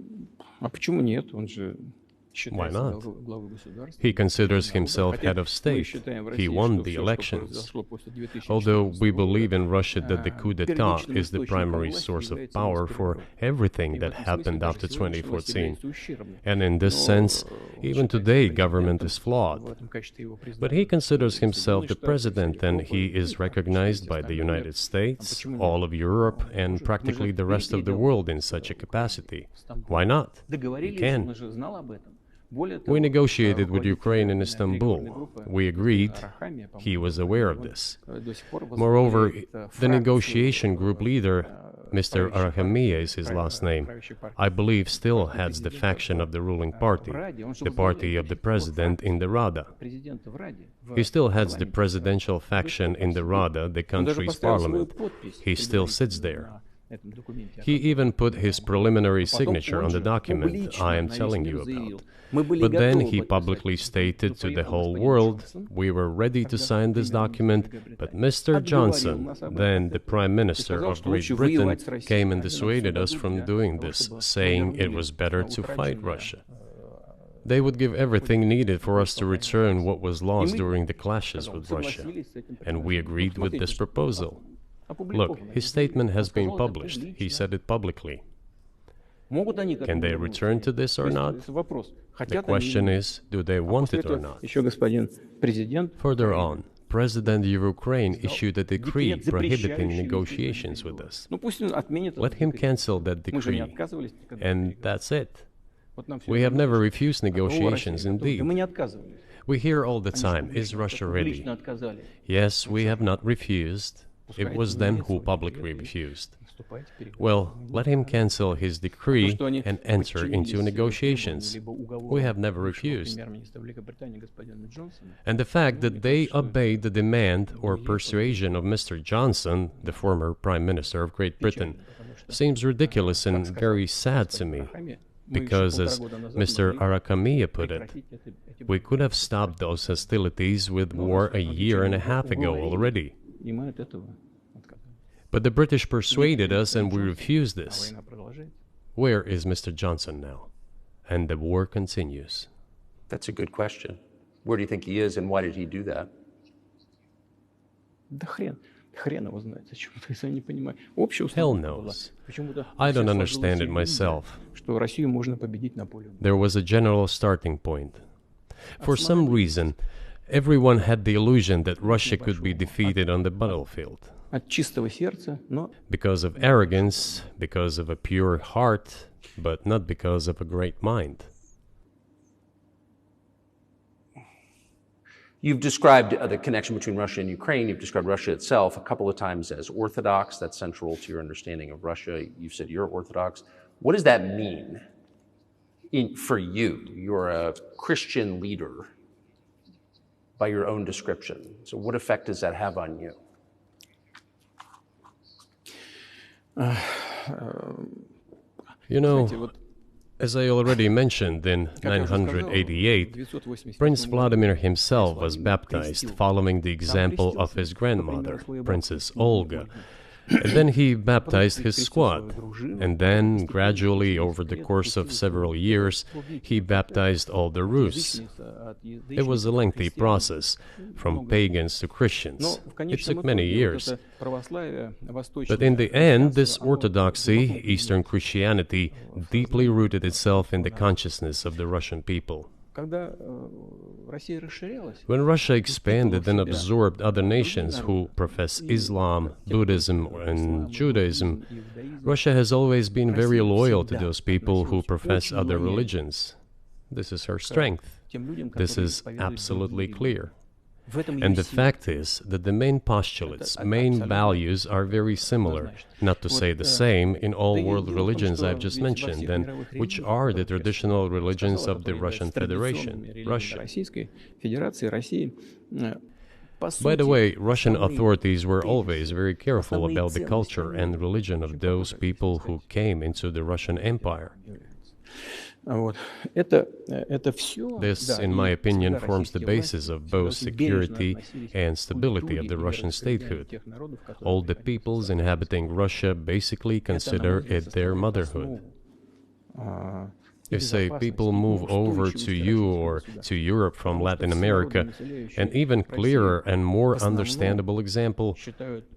а почему нет? Он же Why not? He considers himself head of state. He won the elections. Although we believe in Russia that the coup d'etat is the primary source of power for everything that happened after 2014. And in this sense, even today, government is flawed. But he considers himself the president, and he is recognized by the United States, all of Europe, and practically the rest of the world in such a capacity. Why not? He can. We negotiated with Ukraine in Istanbul. We agreed. He was aware of this. Moreover, the negotiation group leader, Mr. Arahamiya is his last name, I believe still heads the faction of the ruling party, the party of the president in the Rada. He still heads the presidential faction in the Rada, the country's parliament. He still sits there. He even put his preliminary signature on the document I am telling you about. But then he publicly stated to the whole world, we were ready to sign this document, but Mr. Johnson, then the Prime Minister of Great Britain, came and dissuaded us from doing this, saying it was better to fight Russia. They would give everything needed for us to return what was lost during the clashes with Russia. And we agreed with this proposal. Look, his statement has been published. He said it publicly. Can they return to this or not? The question is, do they want it or not? Further on, President of Ukraine issued a decree prohibiting negotiations with us. Let him cancel that decree, and that's it. We have never refused negotiations, indeed. We hear all the time, is Russia ready? Yes, we have not refused. It was them who publicly refused. Well, let him cancel his decree and enter into negotiations. We have never refused. And the fact that they obeyed the demand or persuasion of Mr. Johnson, the former Prime Minister of Great Britain, seems ridiculous and very sad to me. Because, as Mr. Arahamiya put it, we could have stopped those hostilities with war a year and a half ago already. But the British persuaded us and we refused this. Where is Mr. Johnson now? And the war continues. That's a good question. Where do you think he is and why did he do that? Hell knows. I don't understand it myself. There was a general starting point. For some reason, everyone had the illusion that Russia could be defeated on the battlefield. Because of arrogance, because of a pure heart, but not because of a great mind. You've described the connection between Russia and Ukraine. You've described Russia itself a couple of times as Orthodox. That's central to your understanding of Russia. You've said you're Orthodox. What does that mean for you? You're a Christian leader by your own description. So what effect does that have on you? You know, as I already mentioned, in 988, Prince Vladimir himself was baptized following the example of his grandmother, Princess Olga. And then he baptized his squad. And then, gradually, over the course of several years, he baptized all the Rus. It was a lengthy process, from pagans to Christians. It took many years. But in the end, this orthodoxy, Eastern Christianity, deeply rooted itself in the consciousness of the Russian people. When Russia expanded and absorbed other nations who profess Islam, Buddhism, and Judaism, Russia has always been very loyal to those people who profess other religions. This is her strength. This is absolutely clear. And the fact is that the main postulates, main values are very similar, not to say the same, in all world religions I've just mentioned, and which are the traditional religions of the Russian Federation, Russia. By the way, Russian authorities were always very careful about the culture and religion of those people who came into the Russian Empire. This, in my opinion, forms the basis of both security and stability of the Russian statehood. All the peoples inhabiting Russia basically consider it their motherhood. If, say, people move over to you or to Europe from Latin America, an even clearer and more understandable example,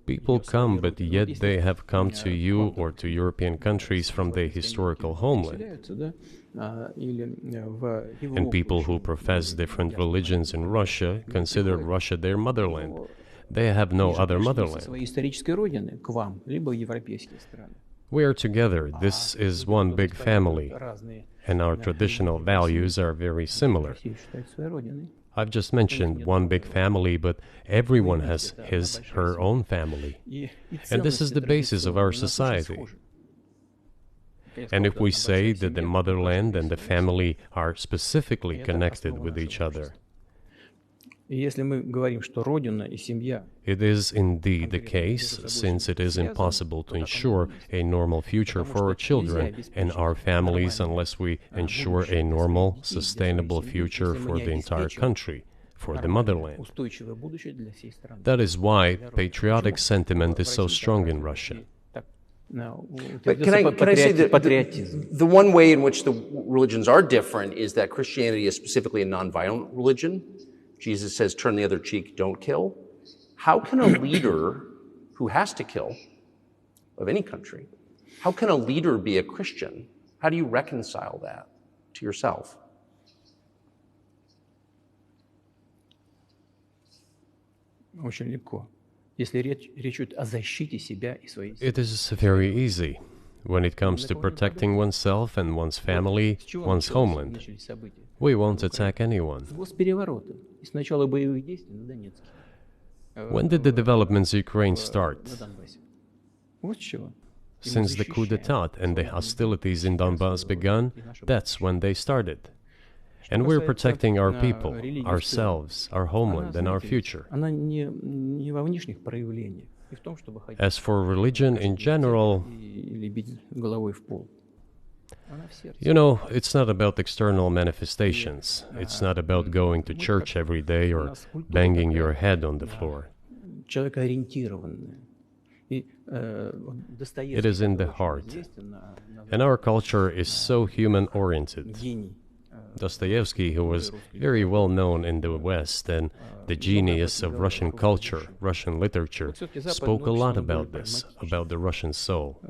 people come, but yet they have come to you or to European countries from their historical homeland. And people who profess different religions in Russia consider Russia their motherland. They have no other motherland. We are together. This is one big family, and our traditional values are very similar. I've just mentioned one big family, but everyone has his, her own family. And this is the basis of our society. And if we say that the motherland and the family are specifically connected with each other, it is indeed the case, since it is impossible to ensure a normal future for our children and our families unless we ensure a normal, sustainable future for the entire country, for the motherland. That is why patriotic sentiment is so strong in Russia. But can I say that the one way in which the religions are different is that Christianity is specifically a nonviolent religion. Jesus says, turn the other cheek, don't kill. How can a leader who has to kill, of any country, how can a leader be a Christian? How do you reconcile that to yourself? Очень легко. Если речь идет о защите себя и своей семьи. It is very easy when it comes to protecting oneself and one's family, one's homeland. We won't attack anyone. When did the developments in Ukraine start? Since the coup d'etat and the hostilities in Donbass began, that's when they started. And we're protecting our people, ourselves, our homeland, and our future. As for religion in general, you know, it's not about external manifestations. It's not about going to church every day or banging your head on the floor. It is in the heart. And our culture is so human-oriented. Dostoevsky, who was very well known in the West and the genius of Russian culture, Russian literature, spoke a lot about this, about the Russian soul.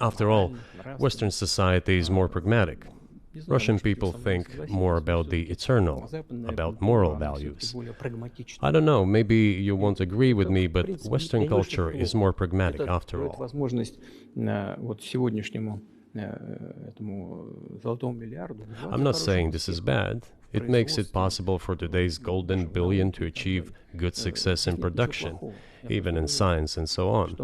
After all, Western society is more pragmatic. Russian people think more about the eternal, about moral values. I don't know, maybe you won't agree with me, but Western culture is more pragmatic after all. I'm not saying this is bad. It makes it possible for today's golden billion to achieve good success in production, even in science and so on.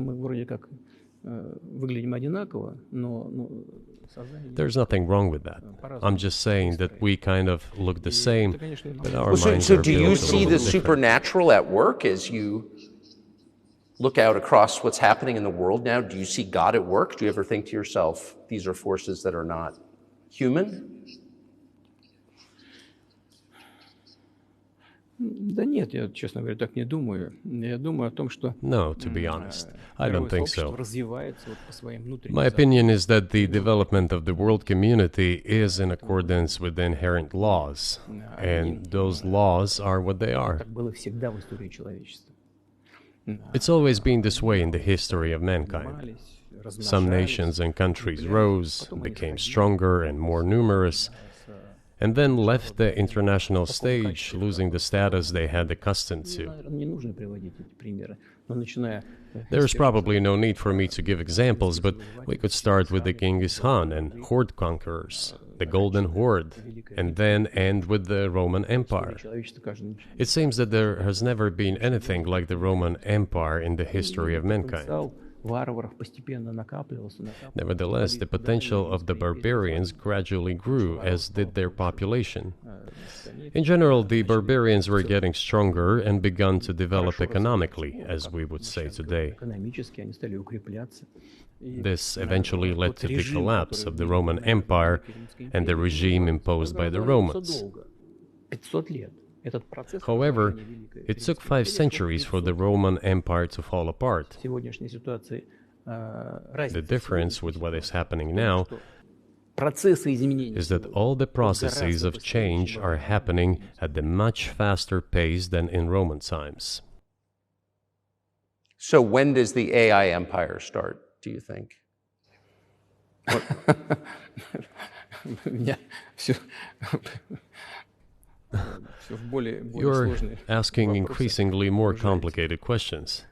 There's nothing wrong with that. I'm just saying that we kind of look the same, but our minds are built a little bit different. So do you see the supernatural at work as you look out across what's happening in the world now? Do you see God at work? Do you ever think to yourself, these are forces that are not human? No, to be honest, I don't think so. My opinion is that the development of the world community is in accordance with the inherent laws, and those laws are what they are. It's always been this way in the history of mankind. Some nations and countries rose, became stronger and more numerous, and then left the international stage, losing the status they had accustomed to. There's probably no need for me to give examples, but we could start with the Genghis Khan and horde conquerors, the Golden Horde, and then end with the Roman Empire. It seems that there has never been anything like the Roman Empire in the history of mankind. Nevertheless, the potential of the barbarians gradually grew, as did their population. In general, the barbarians were getting stronger and began to develop economically, as we would say today. This eventually led to the collapse of the Roman Empire and the regime imposed by the Romans. Этот процесс However, разрушения Великой it took Римской 5 империи centuries for the Roman Empire to fall apart. в сегодняшней ситуации The difference with what is happening now now процессы изменений is that all the processes of change are happening at a much faster pace than in Roman times. So when does the AI empire start, do you think? меня все в более You're сложные asking вопросы. increasingly more complicated questions.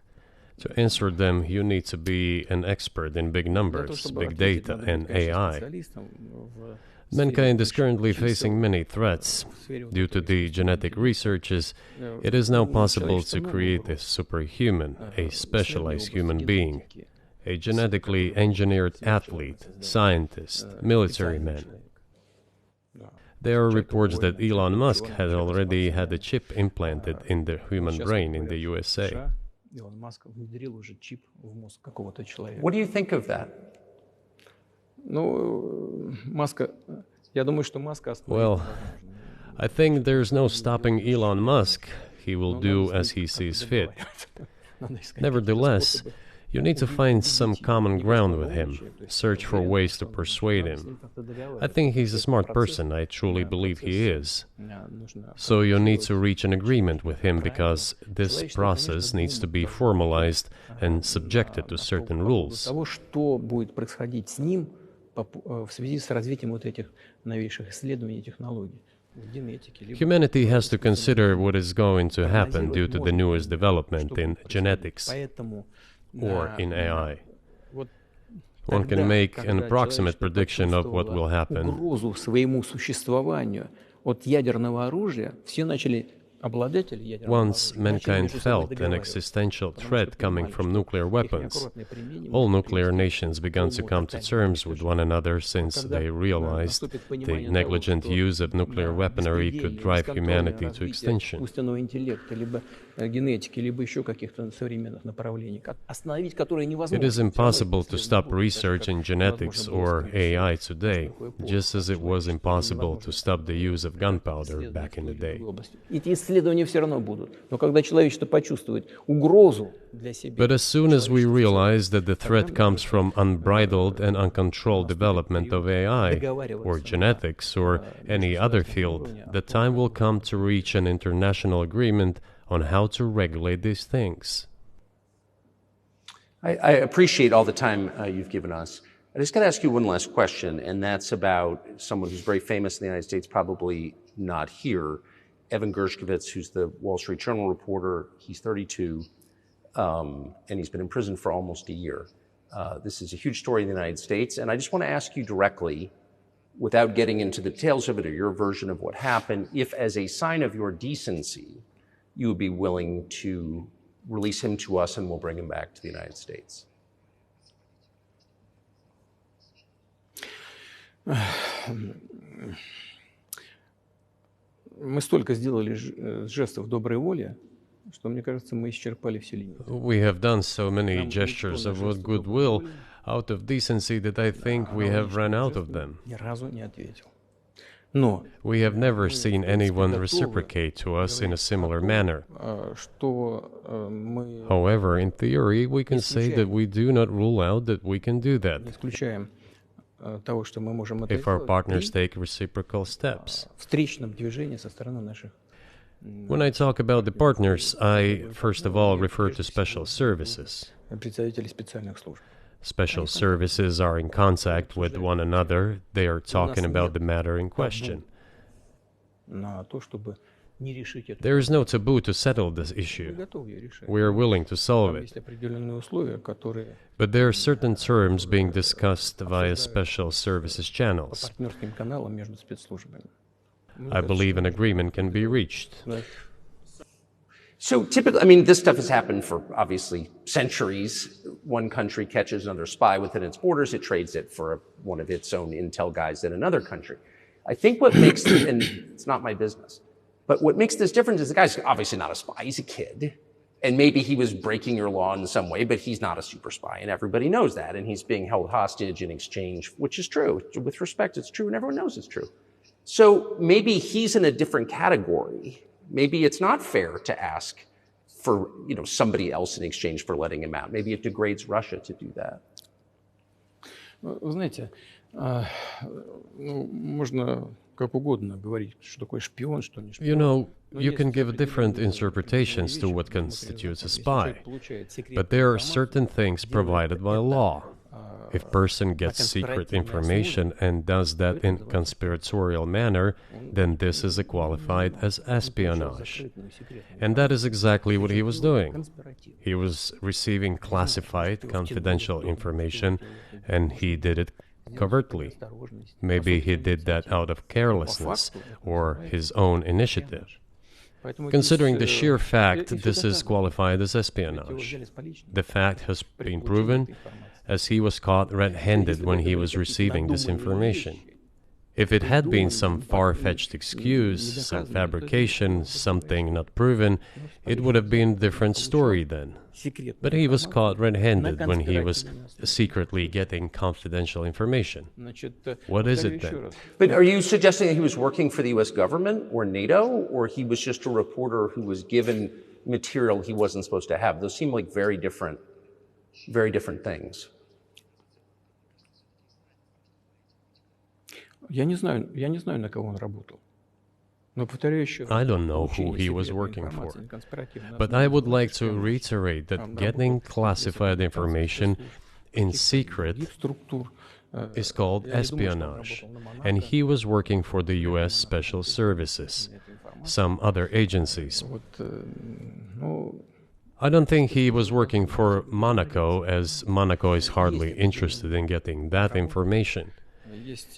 To answer them, you need to be an expert in big Для того, numbers, чтобы big ответить, data, надо and быть, конечно, AI. специалистом в Mankind is сфере currently чисел, facing many threats. в сфере вот Due to этого the искусственного genetic интеллекта. researches, it is now possible Человечество to много create a угроз. superhuman, a В исследовании specialized области human being, генетики, a genetically engineered athlete, scientist, military man. There are reports that Elon Musk had already had a chip implanted in the human brain in the USA. Илон Маск внедрил уже чип в мозг какого-то человека. What do you think of that? Ну, Маска, я думаю, что Маска остановить Well, невозможно. I think there's no stopping Elon Musk. He will do as he sees fit. Надо искать Nevertheless, способы you need to find some common ground with him, search for ways to persuade him. I think he's a smart person, I truly believe he is. So you need to reach an agreement with him because this process needs to be formalized and subjected to certain rules. Того, что будет происходить с ним в связи с развитием вот этих новейших исследований и технологий. Humanity has to consider what is going to happen due to the newest development in genetics or in AI. One can make an approximate prediction of what will happen. Угрозу своему существованию от ядерного оружия все начали обладатели ядерного Once mankind felt an existential threat coming from nuclear weapons, all nuclear nations began to come to terms with one another since they realized the negligent use of nuclear weaponry could drive humanity to extinction. искусственного интеллекта, либо генетики, либо еще каких-то современных направлений, остановить которые невозможно. It is impossible to stop research in genetics or AI today, just as it was impossible to stop the use of gunpowder back in the day. Эти исследования все равно будут. Но когда человечество почувствует угрозу для себя... But as soon as we realize that the threat comes from unbridled and uncontrolled development of AI, or genetics, or any other field, the time will come to reach an international agreement on how to regulate these things. I appreciate all the time you've given us. I just got to ask you one last question, and that's about someone who's very famous in the United States, probably not here, Evan Gershkovich, who's the Wall Street Journal reporter. He's 32, and he's been in prison for almost a year. This is a huge story in the United States, and I just want to ask you directly, without getting into the details of it or your version of what happened, if as a sign of your decency, you would be willing to release him to us and we'll bring him back to the United States. Мы столько сделали жестов доброй воли, что, мне кажется, мы исчерпали все лимиты. We have done so many gestures of goodwill out of decency that I think we have run out of them. Ни разу не ответил. Но We have never seen anyone reciprocate to us in a similar manner. что мы However, in theory, we can say that we do not rule out that we can do не that исключаем того, что мы можем это if our сделать partners при take reciprocal steps. встречном движении со стороны наших When I talk about the partners, I first of all refer to special services. представителей специальных служб. Special services are in contact with one another. They are talking about the matter in question. На то, чтобы не решить эту There is no taboo to settle this мы issue. готовы ее решать. We are willing to solve Там it. есть определенные условия, которые But there are certain terms being discussed via special services по channels. партнерским каналам между спецслужбами. I believe an agreement can be reached. So typically, I mean, this stuff has happened for obviously centuries. One country catches another spy within its borders, it trades it for one of its own intel guys in another country. I think what makes, and it's not my business, but what makes this different is the guy's obviously not a spy, he's a kid. And maybe he was breaking your law in some way, but he's not a super spy, and everybody knows that, and he's being held hostage in exchange, which is true. With respect, it's true, and everyone knows it's true. So maybe he's in a different category maybe it's not fair to ask for somebody else in exchange for letting him out. Maybe it degrades Russia to do that. Вы знаете, можно как угодно говорить, что такое шпион, что не шпион. You can give different interpretations to what constitutes a spy, but there are certain things provided by law. If a person gets secret information and does that in a conspiratorial manner, then this is qualified as espionage. And that is exactly what he was doing. He was receiving classified, confidential information, and he did it covertly. Maybe he did that out of carelessness or his own initiative. Considering the sheer fact, this is qualified as espionage. The fact has been proven, as he was caught red-handed when he was receiving this information. If it had been some far-fetched excuse, some fabrication, something not proven, it would have been a different story then. But he was caught red-handed when he was secretly getting confidential information. What is it then? But are you suggesting that he was working for the U.S. government or NATO, or he was just a reporter who was given material he wasn't supposed to have? Those seem like very different things. Я не знаю, на кого он работал. I don't know who he was working for, but I would like to reiterate that getting classified information in secret is called espionage, and he was working for the U.S. Special Services, some other agencies. I don't think he was working for Monaco, as Monaco is hardly interested in getting that information.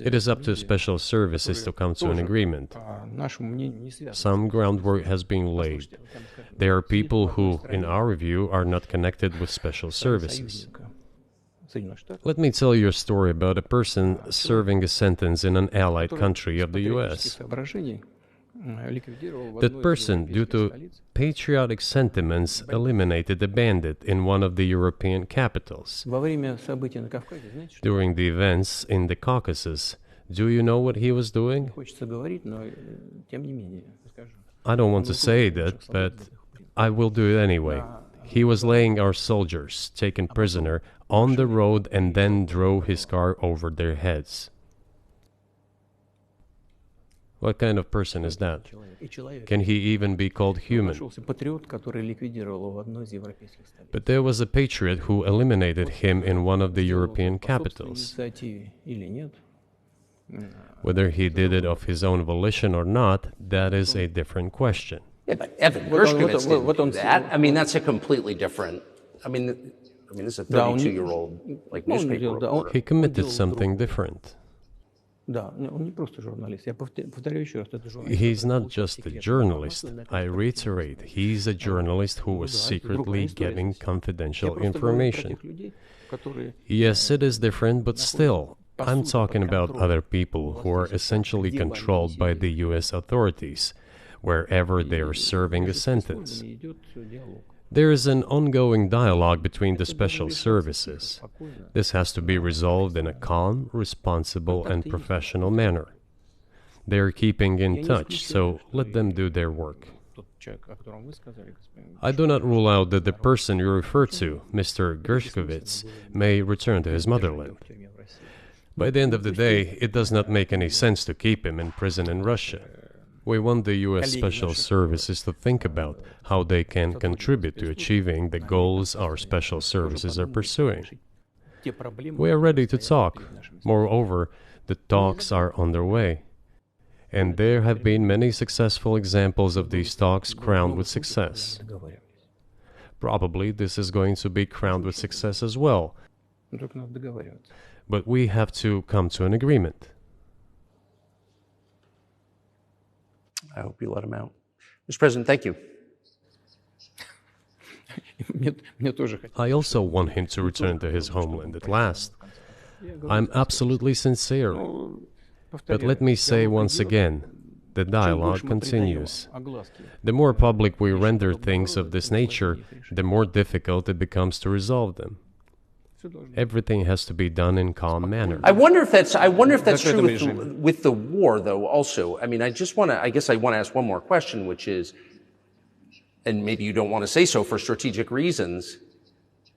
It is up to special services to come to an agreement. Some groundwork has been laid. There are people who, in our view, are not connected with special services. Let me tell you a story about a person serving a sentence in an allied country of the US. That person, due to patriotic sentiments, eliminated a bandit in one of the European capitals. During the events in the Caucasus, do you know what he was doing? I don't want to say that, but I will do it anyway. He was laying our soldiers, taken prisoner, on the road and then drove his car over their heads. What kind of person is that? Can he even be called human? But there was a patriot who eliminated him in one of the European capitals. Whether he did it of his own volition or not, that is a different question. Yeah, but Evan Gershkovich didn't do that. I mean, that's a completely different... I mean, this is a 32-year-old newspaper reporter. He committed something different. He's not just a journalist. I reiterate, he's a journalist who was secretly getting confidential information. Yes, it is different, but still, I'm talking about other people who are essentially controlled by the US authorities, wherever they are serving a sentence. There is an ongoing dialogue between the special services. This has to be resolved in a calm, responsible, and professional manner. They are keeping in touch, so let them do their work. I do not rule out that the person you refer to, Mr. Gershkovich, may return to his motherland. By the end of the day, it does not make any sense to keep him in prison in Russia. We want the U.S. Special Services to think about how they can contribute to achieving the goals our special services are pursuing. We are ready to talk. Moreover, the talks are underway. And there have been many successful examples of these talks crowned with success. Probably this is going to be crowned with success as well. But we have to come to an agreement. I hope you let him out. Mr. President, thank you. I also want him to return to his homeland at last. I'm absolutely sincere. But let me say once again, the dialogue continues. The more public we render things of this nature, the more difficult it becomes to resolve them. Everything has to be done in calm manner. I wonder if that's true with the war, though. Also, I mean, I guess I want to ask one more question, which is, and maybe you don't want to say so for strategic reasons,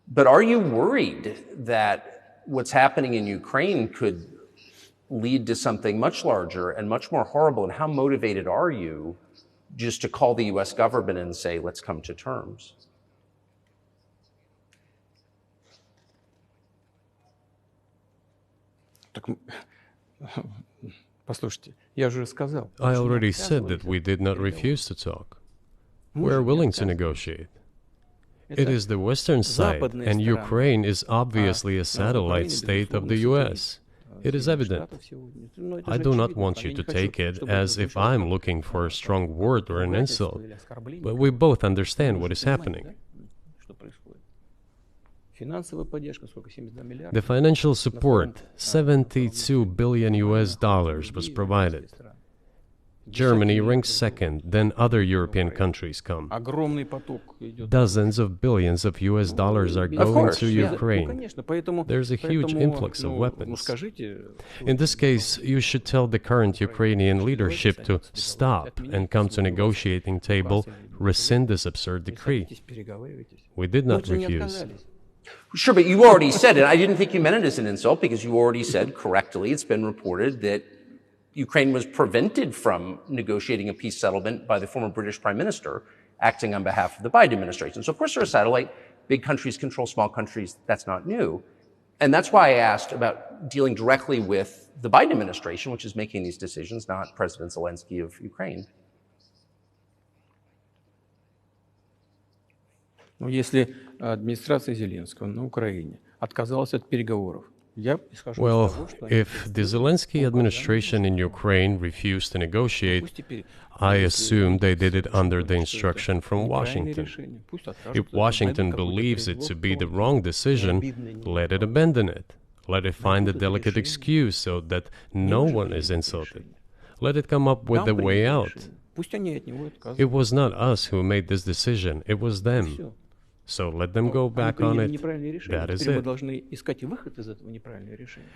but are you worried that what's happening in Ukraine could lead to something much larger and much more horrible? And how motivated are you just to call the U.S. government and say, let's come to terms? I already said that we did not refuse to talk. We are willing to negotiate. It is the Western side, and Ukraine is obviously a satellite state of the U.S. It is evident. I do not want you to take it as if I'm looking for a strong word or an insult, but we both understand what is happening. The financial support, $72 billion was provided. Germany ranks second, then other European countries come. Dozens of billions of US dollars are going to Ukraine. There's a huge influx of weapons. In this case, you should tell the current Ukrainian leadership to stop and come to negotiating table, rescind this absurd decree. We did not refuse. Sure, but you already said it. I didn't think you meant it as an insult because you already said correctly, it's been reported that Ukraine was prevented from negotiating a peace settlement by the former British Prime Minister acting on behalf of the Biden administration. So of course they're a satellite. Big countries control small countries. That's not new. And that's why I asked about dealing directly with the Biden administration, which is making these decisions, not President Zelensky of Ukraine. Если администрация Зеленского на Украине отказалась от переговоров, well, if the Zelensky administration in Ukraine refused to negotiate, I assume they did it under the instruction from Washington. If Washington believes it to be the wrong decision, let it abandon it. Let it find a delicate excuse so that no one is insulted. Let it come up with a way out. It was not us who made this decision, it was them. So let them go back on it. That is it.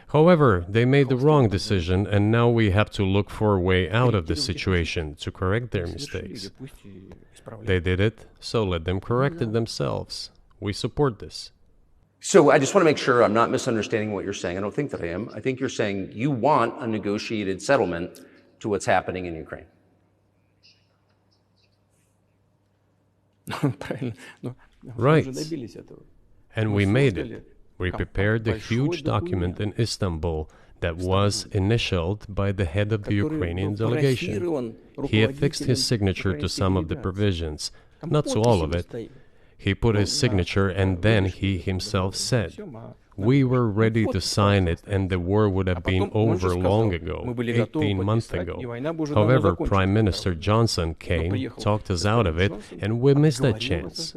However, they made the wrong decision, and now we have to look for a way out of this situation to correct their mistakes. They did it, so let them correct it themselves. We support this. So I just want to make sure I'm not misunderstanding what you're saying. I don't think that I am. I think you're saying you want a negotiated settlement to what's happening in Ukraine. Right. And we made it. We prepared a huge document in Istanbul that was initialed by the head of the Ukrainian delegation. He affixed his signature to some of the provisions, not to all of it. He put his signature and then he himself said, we were ready to sign it and the war would have been over long ago, 18 months ago. However, Prime Minister Johnson came, talked us out of it, and we missed that chance.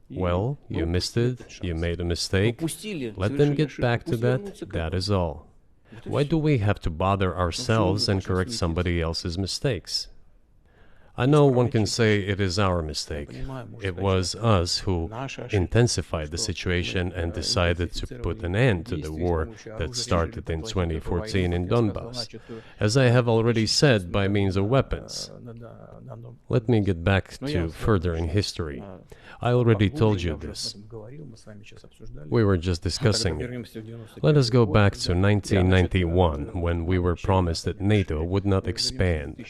Well, you missed it, you made a mistake. Let them get back to that, that is all. Why do we have to bother ourselves and correct somebody else's mistakes? I know one can say it is our mistake. It was us who intensified the situation and decided to put an end to the war that started in 2014 in Donbass, as I have already said, by means of weapons. Let me get back to furthering history. I already told you this. We were just discussing it. Let us go back to 1991, when we were promised that NATO would not expand,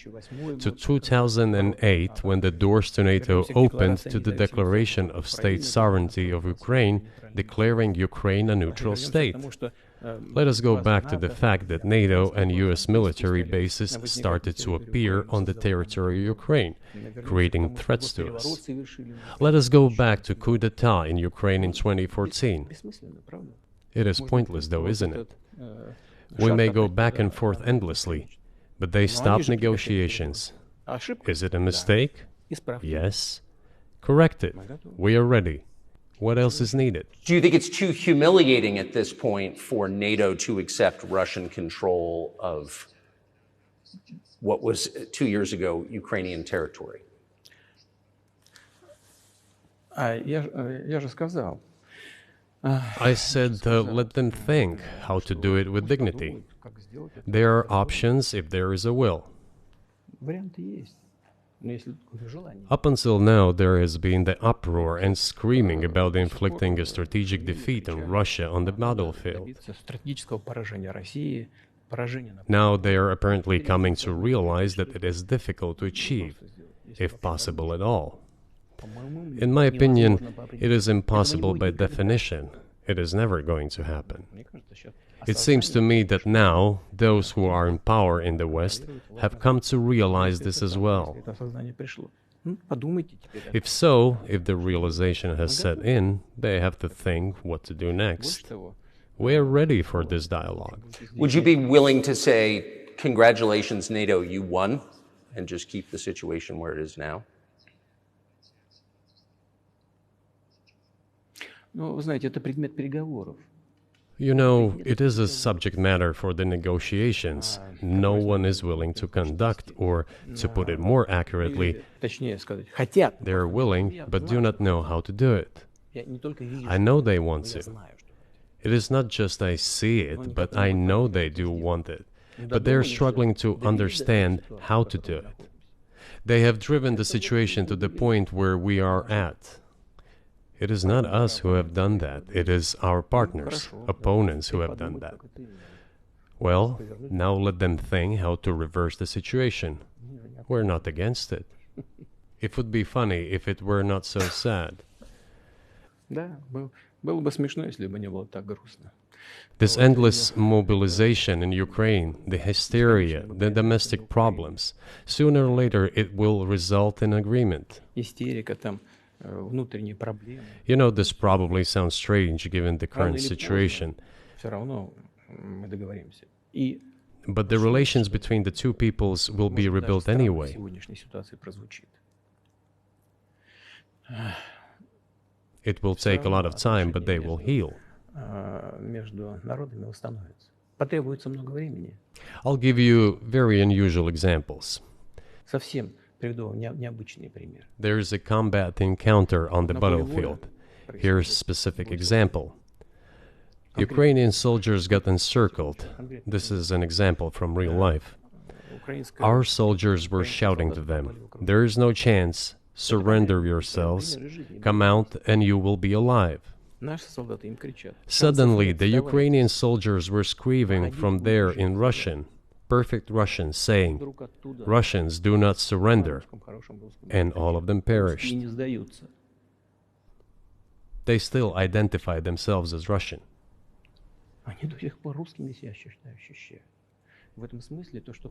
to 2008, when the doors to NATO opened to the declaration of state sovereignty of Ukraine, declaring Ukraine a neutral state. Let us go back to the fact that NATO and US military bases started to appear on the territory of Ukraine, creating threats to us. Let us go back to coup d'etat in Ukraine in 2014. It is pointless though, isn't it? We may go back and forth endlessly, but they stopped negotiations. Is it a mistake? Yes. Correct it. We are ready. What else is needed? Do you think it's too humiliating at this point for NATO to accept Russian control of what was 2 years ago Ukrainian territory? Я же сказал, I said, let them think how to do it with dignity. There are options if there is a will. Up until now, there has been the uproar and screaming about inflicting a strategic defeat on Russia on the battlefield. Now they are apparently coming to realize that it is difficult to achieve, if possible at all. In my opinion, it is impossible by definition. It is never going to happen. It seems to me that now, those who are in power in the West have come to realize this as well. If so, if the realization has set in, they have to think what to do next. We are ready for this dialogue. Would you be willing to say, congratulations, NATO, you won, and just keep the situation where it is now? You know, it is a subject matter for the negotiations. No one is willing to conduct, or, to put it more accurately, they are willing, but do not know how to do it. I know they want to. It is not just I see it, but I know they do want it. But they are struggling to understand how to do it. They have driven the situation to the point where we are at. It is not us who have done that. It is our partners, opponents who have done that. Well, now let them think how to reverse the situation. We're not against it. It would be funny if it were not so sad. This endless mobilization in Ukraine, the hysteria, the domestic problems, sooner or later it will result in agreement. You know, this probably sounds strange given the current situation. But the relations between the two peoples will be rebuilt anyway. It will take a lot of time, but they will heal. I'll give you very unusual examples. There is a combat encounter on the battlefield. Here's a specific example. Ukrainian soldiers got encircled. This is an example from real life. Our soldiers were shouting to them, "There is no chance. Surrender yourselves. Come out and you will be alive." Suddenly, the Ukrainian soldiers were screaming from there in Russian, perfect Russian, saying, "Russians, do not surrender." And all of them perished. They still identify themselves as Russian.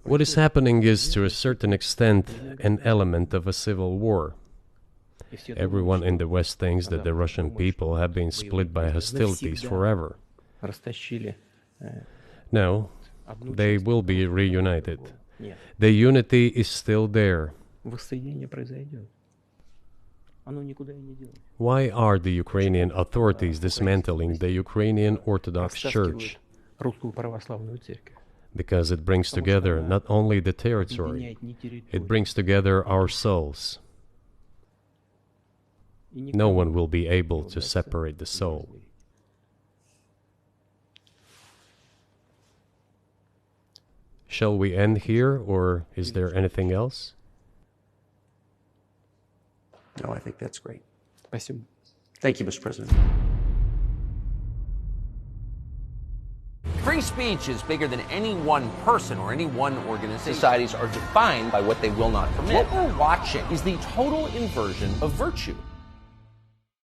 What is happening is, to a certain extent, an element of a civil war. Everyone in the West thinks that the Russian people have been split by hostilities forever. No, they will be reunited. The unity is still there. Why are the Ukrainian authorities dismantling the Ukrainian Orthodox Church? Because it brings together not only the territory, it brings together our souls. No one will be able to separate the soul. Shall we end here, or is there anything else? No, I think that's great. Спасибо. Thank you, Mr. President. Free speech is bigger than any one person or any one organization. Societies are defined by what they will not permit. What we're watching is the total inversion of virtue.